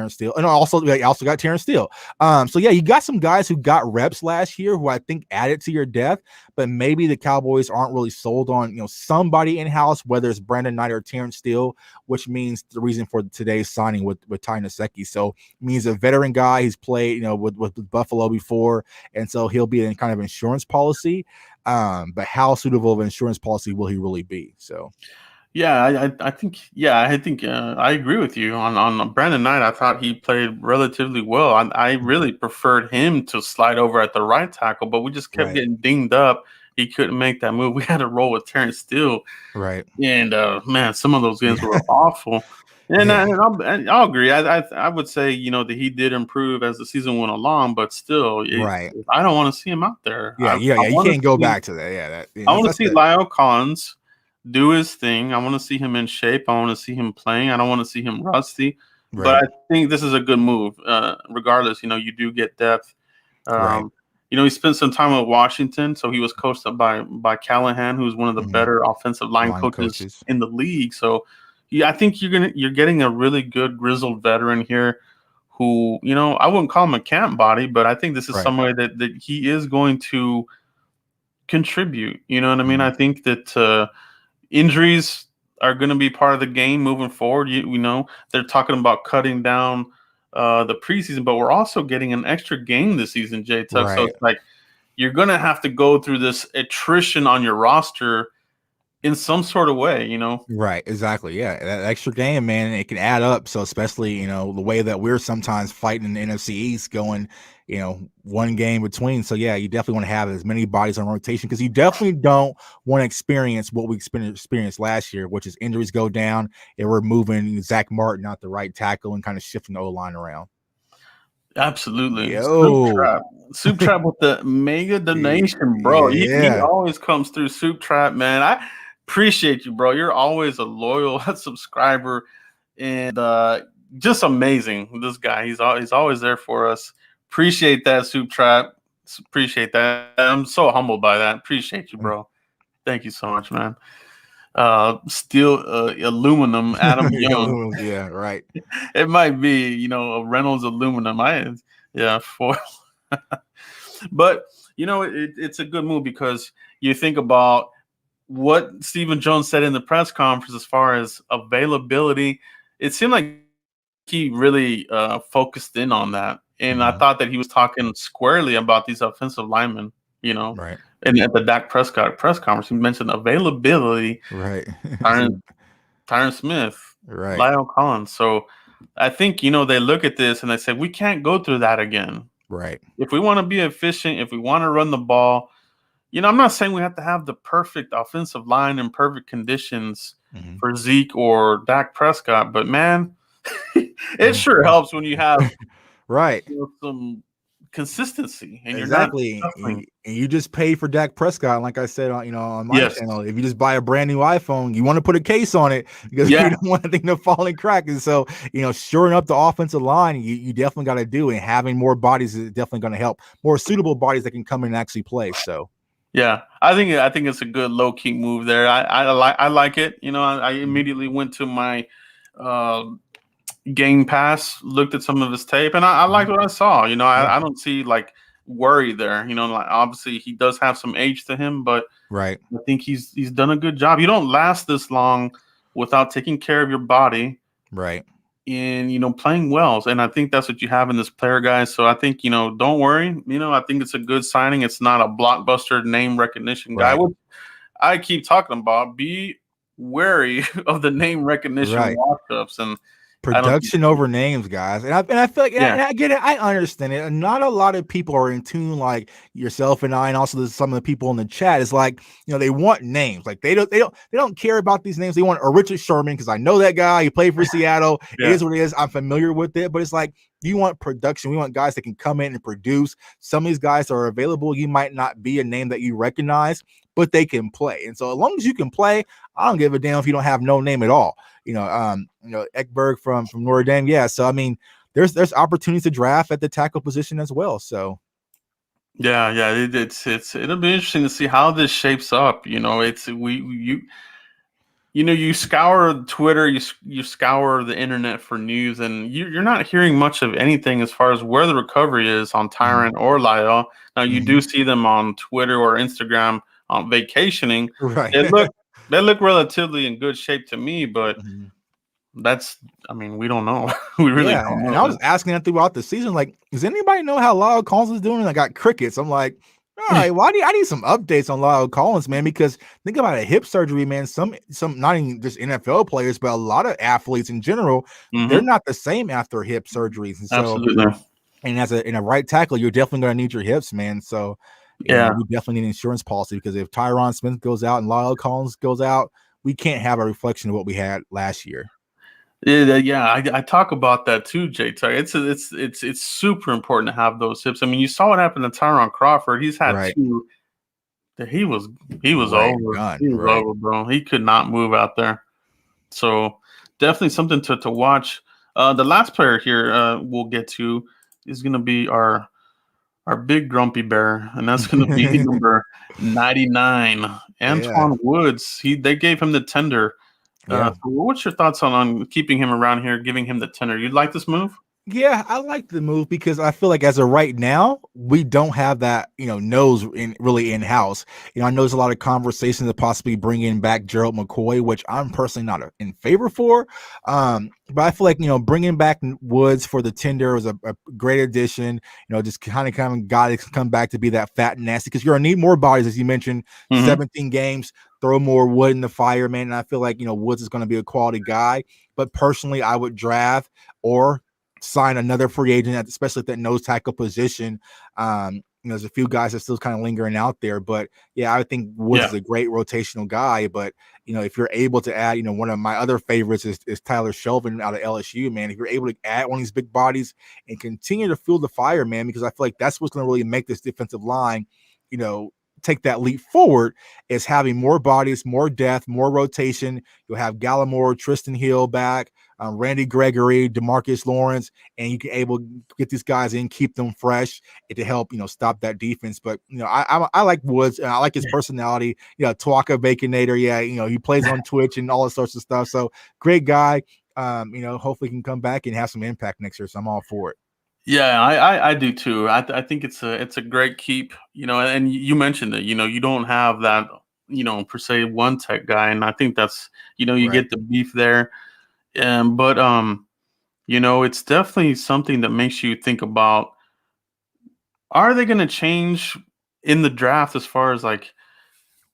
Steele. And also got Terrence Steele. So, yeah, you got some guys who got reps last year who I think added to your depth, but maybe the Cowboys aren't really sold on, somebody in-house, whether it's Brandon Knight or Terrence Steele, which means the reason for today's signing with Ty Nsekhe. So, it means a veteran guy. He's played, with Buffalo before, and so he'll be in kind of insurance policy. But how suitable of an insurance policy will he really be? So, Yeah, I think I agree with you on Brandon Knight. I thought he played relatively well. I really preferred him to slide over at the right tackle, but we just kept Right. getting dinged up. He couldn't make that move. We had to roll with Terrence Steele, Right. and man, some of those games were awful. And, Yeah. I'll agree. I would say that he did improve as the season went along, but still, Right. I don't want to see him out there. Yeah. You can't go back to that. Yeah. I want to see Lyle Collins do his thing. I want to see him in shape. I want to see him playing. I don't want to see him rusty. But Right. I think this is a good move. Regardless, you do get depth. Right. He spent some time with Washington, so he was coached up by Callahan, who's one of the better offensive line coaches in the league. So, yeah, I think you're getting a really good grizzled veteran here, who I wouldn't call him a camp body, but I think this is somebody that he is going to contribute. You know what I mean? I think that injuries are going to be part of the game moving forward. They're talking about cutting down the preseason, but we're also getting an extra game this season, Jay Tuck. So it's like you're going to have to go through this attrition on your roster in some sort of way, Right, exactly. Yeah, that extra game, man, it can add up. So especially, the way that we're sometimes fighting in the NFC East, going, one game between. So yeah, you definitely want to have as many bodies on rotation because you definitely don't want to experience what we experienced last year, which is injuries go down and we're moving Zach Martin out the right tackle and kind of shifting the O-line around. Absolutely. Yo. Soup Trap with the mega donation, bro. He Yeah. always comes through. Soup Trap, man. I appreciate you, bro. You're always a loyal subscriber and just amazing. This guy, he's always there for us. Appreciate that, Soup Trap. Appreciate that. I'm so humbled by that. Appreciate you, bro. Thank you so much, man. Steel aluminum, Adam Young. Yeah, right. It might be, a Reynolds aluminum. Yeah, foil. But it's a good move because you think about what Stephen Jones said in the press conference as far as availability. It seemed like he really focused in on that, and I thought that he was talking squarely about these offensive linemen. Right. And at the Dak Prescott press conference, he mentioned availability. Right. Tyron Smith, Right. Lyle Collins. So I think they look at this and they say we can't go through that again. Right. If we want to be efficient, if we want to run the ball, I'm not saying we have to have the perfect offensive line and perfect conditions for Zeke or Dak Prescott, but man, it sure helps when you have right. some consistency and Exactly. you're not And you just pay for Dak Prescott, like I said on my yes. channel. If you just buy a brand new iPhone, you want to put a case on it because you don't want anything to fall and crack. And so, shoring up the offensive line, you definitely got to do, and having more bodies is definitely going to help. More suitable bodies that can come in and actually play. So yeah, I think it's a good low key move there. I like it. I immediately went to my Game Pass, looked at some of his tape, and I liked what I saw. I don't see like worry there. Like obviously he does have some age to him, but right. I think he's done a good job. You don't last this long without taking care of your body, right, and playing well. And I think that's what you have in this player, guys. So I think don't worry. I think it's a good signing. It's not a blockbuster name recognition guy. Right. I keep talking about. Be wary of the name recognition walk-ups and production over names, guys. And I feel like, and I get it. I understand it. And not a lot of people are in tune like yourself and I, and also some of the people in the chat is like, they want names. Like they don't care about these names. They want a Richard Sherman because I know that guy. He played for Seattle. It is what it is. I'm familiar with it. But it's like, you want production. We want guys that can come in and produce. Some of these guys are available. You might not be a name that you recognize, but they can play. And so as long as you can play, I don't give a damn if you don't have no name at all. Ekberg from Notre Dame. Yeah. So, I mean, there's opportunities to draft at the tackle position as well. So. Yeah. It'll be interesting to see how this shapes up. You scour Twitter, you scour the internet for news, and you're not hearing much of anything as far as where the recovery is on Tyron or Lyle. Now you do see them on Twitter or Instagram on vacationing. Right. They look relatively in good shape to me, but we don't know. We really don't know. And I was asking that throughout the season, like, does anybody know how Lyle Collins is doing? And I got crickets. I'm like, all right, well, I need some updates on Lyle Collins, man, because think about a hip surgery, man. Some not even just NFL players, but a lot of athletes in general, they're not the same after hip surgeries. And so, absolutely. And in a right tackle, you're definitely going to need your hips, man. So, we definitely need an insurance policy because if Tyron Smith goes out and Lyle Collins goes out, we can't have a reflection of what we had last year. Yeah, I talk about that too, Jay. It's super important to have those hips. I mean, you saw what happened to Tyron Crawford. He's had two. He was over. He was over, bro. He could not move out there. So definitely something to watch. The last player here we'll get to is going to be our big grumpy bear, and that's going to be number 99, Antwaun Woods. They gave him the tender. So what's your thoughts on keeping him around here, giving him the tender? You'd like this move? Yeah, I like the move because I feel like as of right now, we don't have that, nose really in-house. I know there's a lot of conversations to possibly bringing back Gerald McCoy, which I'm personally not in favor for. But I feel like, bringing back Woods for the tender was a great addition. Just kind of got to come back to be that fat and nasty because you're going to need more bodies, as you mentioned, 17 games. Throw more wood in the fire, man. And I feel like, Woods is going to be a quality guy. But personally, I would draft or sign another free agent, especially at that nose tackle position, there's a few guys that still kind of lingering out there, but yeah, I think Woods Yeah. is a great rotational guy. But if you're able to add, one of my other favorites is Tyler Shelvin out of LSU, man. If you're able to add one of these big bodies and continue to fuel the fire, man, because I feel like that's what's going to really make this defensive line, take that leap forward, is having more bodies, more depth, more rotation. You'll have Gallimore, Tristan Hill back, Randy Gregory, DeMarcus Lawrence, and you can able to get these guys in, keep them fresh, and to help stop that defense. But I like Woods, and I like his personality. Tuaka Baconator, he plays on Twitch and all that sorts of stuff. So great guy. Hopefully he can come back and have some impact next year. So I'm all for it. Yeah, I do too. I think it's a great keep, and you mentioned it, you don't have that, per se one tech guy. And I think that's, you Right. get the beef there. But it's definitely something that makes you think about, are they going to change in the draft as far as like,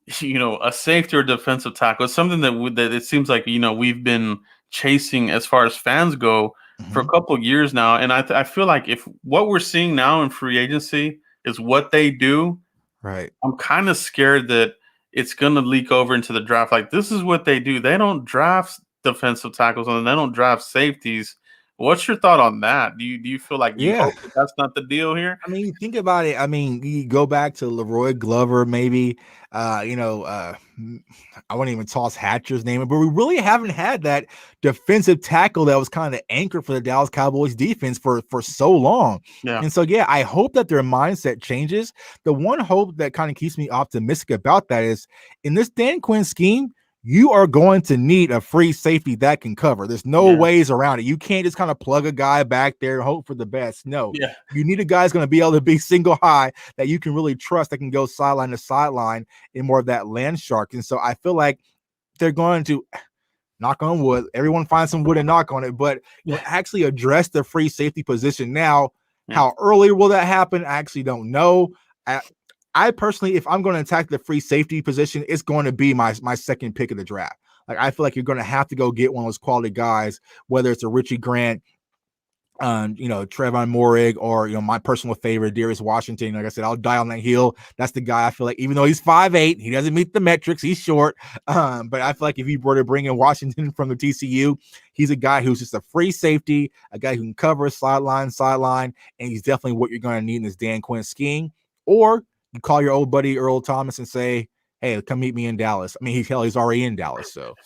a safety or defensive tackle? It's something that it seems like, we've been chasing as far as fans go for a couple of years now. And I feel like if what we're seeing now in free agency is what they do, Right. I'm kind of scared that it's going to leak over into the draft. Like, this is what they do. They don't draft defensive tackles and they don't draft safeties. What's your thought on that? Do you feel like you Yeah. hope that that's not the deal here? I mean, you think about it. I mean, you go back to Leroy Glover, maybe. I wouldn't even toss Hatcher's name, but we really haven't had that defensive tackle that was kind of the anchor for the Dallas Cowboys defense for so long. Yeah. And so, yeah, I hope that their mindset changes. The one hope that kind of keeps me optimistic about that is in this Dan Quinn scheme, you are going to need a free safety that can cover. There's no ways around it. You can't just kind of plug a guy back there and hope for the best. No, you need a guy who's going to be able to be single high that you can really trust, that can go sideline to sideline in more of that land shark. And so I feel like they're going to, knock on wood, everyone find some wood and knock on it, but actually address the free safety position now. How early will that happen? I actually don't know. I personally, if I'm going to attack the free safety position, it's going to be my second pick of the draft. Like, I feel like you're going to have to go get one of those quality guys, whether it's a Richie Grant, Trevon Moehrig, or my personal favorite, Darius Washington. Like I said, I'll die on that hill. That's the guy I feel like, even though he's 5'8", he doesn't meet the metrics, he's short. But I feel like if you were to bring in Washington from the TCU, he's a guy who's just a free safety, a guy who can cover sideline, and he's definitely what you're going to need in this Dan Quinn scheme. Or you call your old buddy Earl Thomas and say, hey, come meet me in Dallas. I mean, he's already in Dallas. So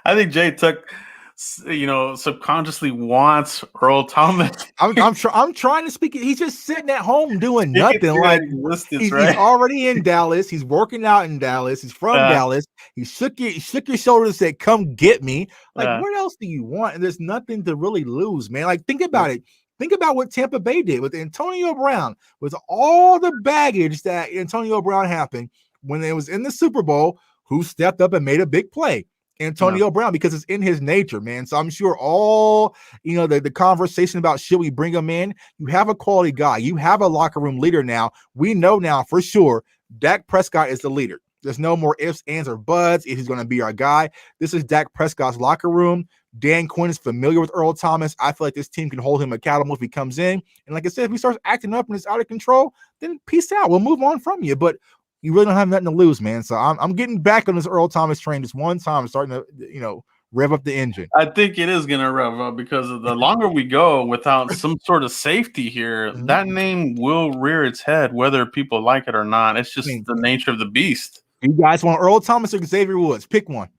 I think Jay Tuck, subconsciously wants Earl Thomas. I'm trying to speak. He's just sitting at home doing nothing. Like, he's already in Dallas. He's working out in Dallas. He's from Dallas. He shook your shoulders and said, come get me. Like, what else do you want? And there's nothing to really lose, man. Like, think about it. Think about what Tampa Bay did with Antonio Brown, with all the baggage that Antonio Brown happened when it was in the Super Bowl. Who stepped up and made a big play? Antonio Brown, because it's in his nature, man. So I'm sure all, the conversation about should we bring him in, you have a quality guy. You have a locker room leader now. We know now for sure Dak Prescott is the leader. There's no more ifs, ands, or buts. If he's going to be our guy, this is Dak Prescott's locker room. Dan Quinn is familiar with Earl Thomas. I feel like this team can hold him accountable if he comes in. And like I said, if he starts acting up and it's out of control, then peace out. We'll move on from you. But you really don't have nothing to lose, man. So I'm getting back on this Earl Thomas train just one time. I'm starting to, rev up the engine. I think it is going to rev up because the longer we go without some sort of safety here, that name will rear its head, whether people like it or not. It's just the nature of the beast. You guys want Earl Thomas or Xavier Woods? Pick one.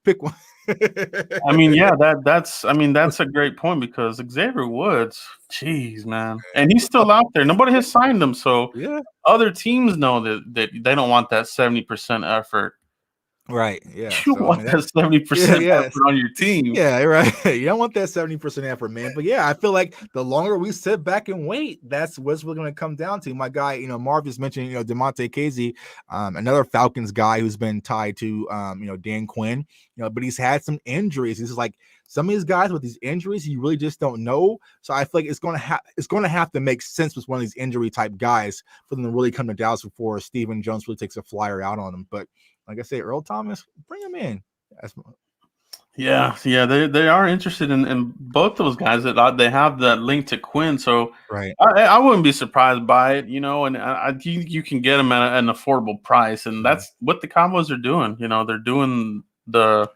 I mean, yeah, that's a great point because Xavier Woods, geez, man, and he's still out there. Nobody has signed him, so other teams know that they don't want that 70% effort. Right. Yeah. You want that 70% effort on your team. Yeah, right. You don't want that 70% effort, man. But yeah, I feel like the longer we sit back and wait, that's what's we're going to come down to. My guy, Marv just mentioned, DeMonte Casey, another Falcons guy who's been tied to, Dan Quinn, but he's had some injuries. This is like some of these guys with these injuries, you really just don't know. So I feel like it's going to have to make sense with one of these injury type guys for them to really come to Dallas before Stephen Jones really takes a flyer out on them. But like I say, Earl Thomas, bring him in. Yeah, they are interested in both those guys. That they have that link to Quinn, so Right. I wouldn't be surprised by it, and I think you can get them at an affordable price, and Mhm. that's what the Cowboys are doing. They're doing the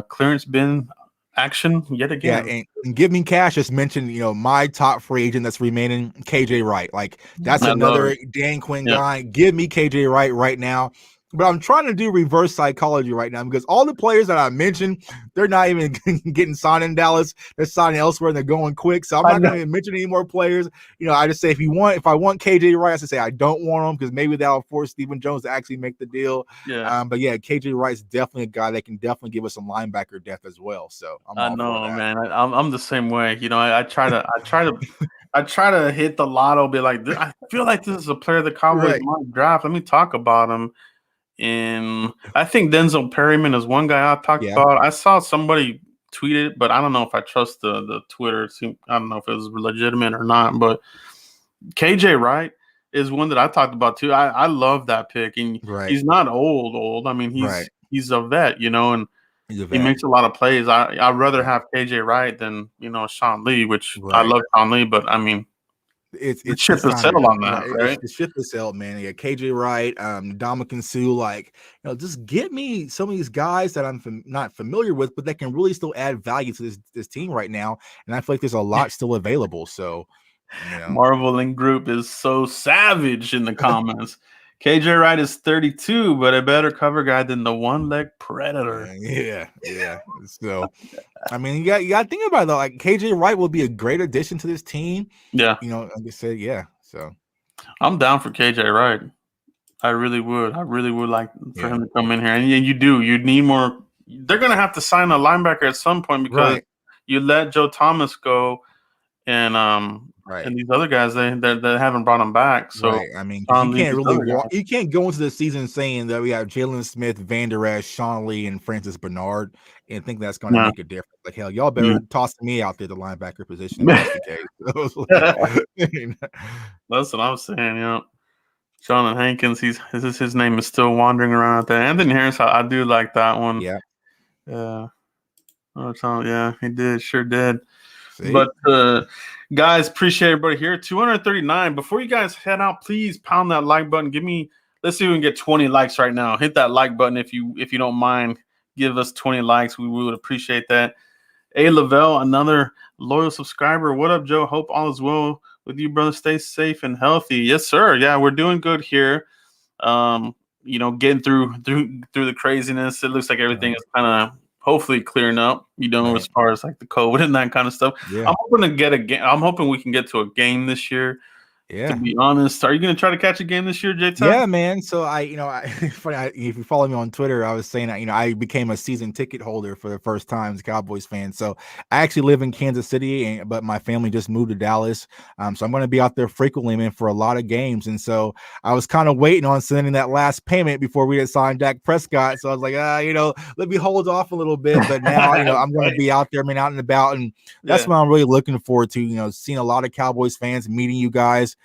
clearance bin action yet Yeah, again. and Give Me Cash just mentioned, my top free agent that's remaining, KJ Wright. Like, that's I love another it. Dan Quinn Yeah, guy. Give me KJ Wright right now. But I'm trying to do reverse psychology right now because all the players that I mentioned, they're not even getting signed in Dallas. They're signing elsewhere and they're going quick. So I'm I not know. going to mention any more players. I just say if I want KJ Wright, I should say I don't want him because maybe that'll force Stephen Jones to actually make the deal. Yeah, But yeah, KJ Wright's definitely a guy that can definitely give us some linebacker depth as well. So I'm I all for know, that. man. I'm the same way. I try to hit the lotto. Be like, I feel like this is a player the Cowboys Right. might draft. Let me talk about him. And I think Denzel Perryman is one guy I talked Yeah. about. I saw somebody tweet it, but I don't know if I trust the Twitter. I don't know if it was legitimate or not. But KJ Wright is one that I talked about too. I love that pick, and Right. he's not old. I mean, Right. he's a vet, and He's a he vet. makes a lot of plays. I'd rather Yeah. have KJ Wright than Sean Lee, which I Right. love Sean Lee, but I mean the ship It's has time to sailed go. on that, Right. right? The ship is sailed, man. Yeah, KJ Wright, Ndamukong Suh, like, just get me some of these guys that I'm not familiar with, but that can really still add value to this team right now. And I feel like there's a lot still available. So, Marveling Group is so savage in the comments. KJ Wright is 32, but a better cover guy than the one-leg predator. yeah. So, I mean, you got to think about it though. Like, KJ Wright will be a great addition to this team. Yeah, Like I said, yeah. So, I'm down for KJ Wright. I really would. I really would like for yeah. him to come in here. And yeah, you do. You need more. They're going to have to sign a linebacker at some point because Right. you let Joe Thomas go and Right. these other guys they haven't brought him back. So Right. I mean, because you Sean Lee, can't these really other guys. you can't go into the season saying that we have Jalen Smith, Van Der Esch, Sean Lee, and Francis Bernard and think that's going to No. make a difference. Like, hell, y'all Yeah. better toss me out there, the linebacker position, if that's the case. That's what I'm saying. Jonathan Hankins, his name is still wandering around out there. Anthony Harris, I do like that one. Yeah. Yeah. Yeah, he did, sure did. See? But guys, appreciate everybody here. 239. Before you guys head out, please pound that like button. Let's see if we can get 20 likes right now. Hit that like button if you don't mind. Give us 20 likes. We would appreciate that. A Lavelle, another loyal subscriber. What up, Joe? Hope all is well with you, brother. Stay safe and healthy. Yes, sir. Yeah, we're doing good here. Getting through the craziness. It looks like everything Right. is kind of hopefully clearing up, Right. as far as like the COVID and that kind of stuff. Yeah. I'm hoping to get a game. I'm hoping we can get to a game this year. To Yeah. be honest, are you going to try to catch a game this year, J-Tuck? Yeah, man. So if you follow me on Twitter, I was saying that, I became a season ticket holder for the first time as a Cowboys fan. So I actually live in Kansas City, but my family just moved to Dallas. So I'm going to be out there frequently, man, for a lot of games. And so I was kind of waiting on sending that last payment before we had signed Dak Prescott. So I was like, let me hold off a little bit. But now, I'm going to be out there, man, out and about. And that's what I'm really looking forward to, seeing a lot of Cowboys fans, meeting you guys,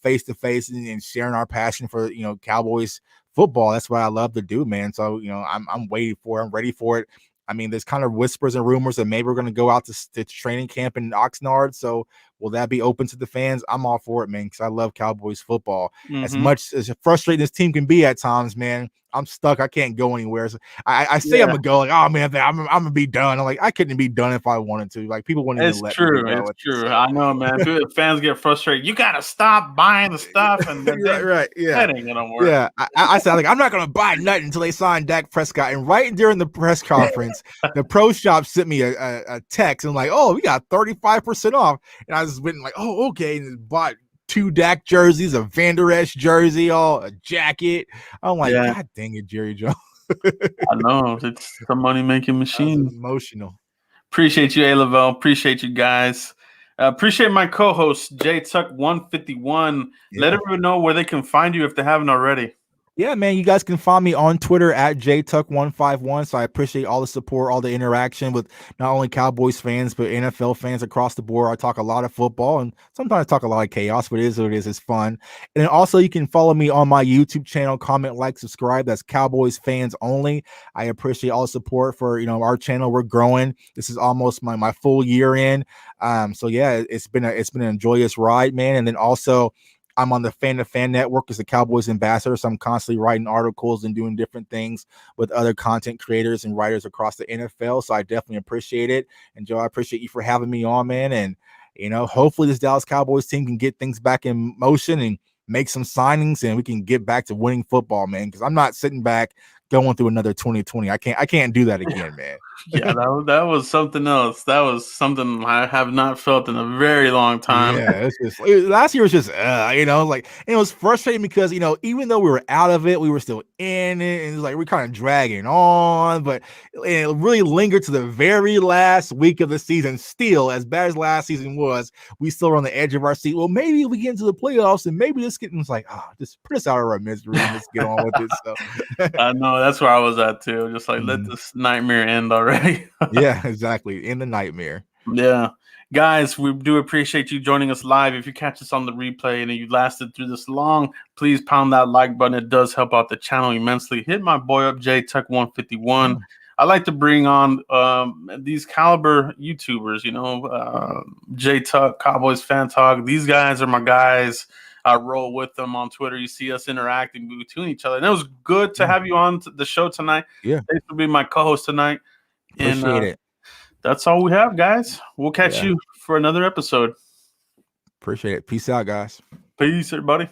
face to face and sharing our passion for, Cowboys football. That's what I love to do, man. So, I'm waiting for it. I'm ready for it. I mean, there's kind of whispers and rumors that maybe we're going to go out to training camp in Oxnard. So will that be open to the fans? I'm all for it, man, because I love Cowboys football. As much as frustrating this team can be at times, man, I'm stuck. I can't go anywhere. So I say I'm gonna go, like, oh man, I'm gonna be done. I'm like, I couldn't be done if I wanted to. Like, people wouldn't even It's let me be true. done It's with it. true. So. I know, man. Fans get frustrated. You got to stop buying the stuff, and then right, yeah. that ain't gonna work. Yeah, I said, like, I'm not gonna buy nothing until they sign Dak Prescott. And right during the press conference, the pro shop sent me a text and like, oh, we got 35% off. And I just went like, oh, okay, and bought 2 Dak jerseys, a Van Der Esch jersey, a jacket. I'm like, Yeah. God dang it, Jerry Jones. I know. It's the money-making machine. Emotional. Appreciate you, A. Lavelle. Appreciate you guys. Appreciate my co-host, J Tuck 151. Yeah. Let everyone know where they can find you if they haven't already. Yeah, man, you guys can find me on Twitter at jtuck151. So I appreciate all the support, all the interaction with not only Cowboys fans, but NFL fans across the board. I talk a lot of football and sometimes I talk a lot of chaos, but it is what it is. It's fun. And then also you can follow me on my YouTube channel, comment, like, subscribe. That's Cowboys Fans Only. I appreciate all the support for, our channel. We're growing. This is almost my full year in. So yeah, it's been an joyous ride, man. And then also I'm on the Fan to Fan Network as a Cowboys ambassador, so I'm constantly writing articles and doing different things with other content creators and writers across the NFL. So I definitely appreciate it. And Joe, I appreciate you for having me on, man. And hopefully this Dallas Cowboys team can get things back in motion and make some signings, and we can get back to winning football, man. Because I'm not sitting back going through another 2020. I can't do that again, man. Yeah, that was something else. That was something I have not felt in a very long time. Yeah, it's just last year was just like, and it was frustrating because even though we were out of it, we were still in it, and it's like we're kind of dragging on, but it really lingered to the very last week of the season. Still, as bad as last season was, we still were on the edge of our seat. Well, maybe we get into the playoffs, and maybe this getting like, just put us out of our misery and let's get on with it. So I know that's where I was at too. Just like let this nightmare end already. Yeah, exactly. In the nightmare. Yeah. Guys, we do appreciate you joining us live. If you catch us on the replay and you lasted through this long, please pound that like button. It does help out the channel immensely. Hit my boy up, JTuck151. I like to bring on these caliber YouTubers, J Tuck, Cowboys Fan Talk. These guys are my guys. I roll with them on Twitter. You see us interacting between each other. And it was good to have you on the show tonight. Yeah. Thanks for being my co-host tonight. Appreciate it. That's all we have, guys. We'll catch you for another episode. Appreciate it. Peace out, guys. Peace, everybody.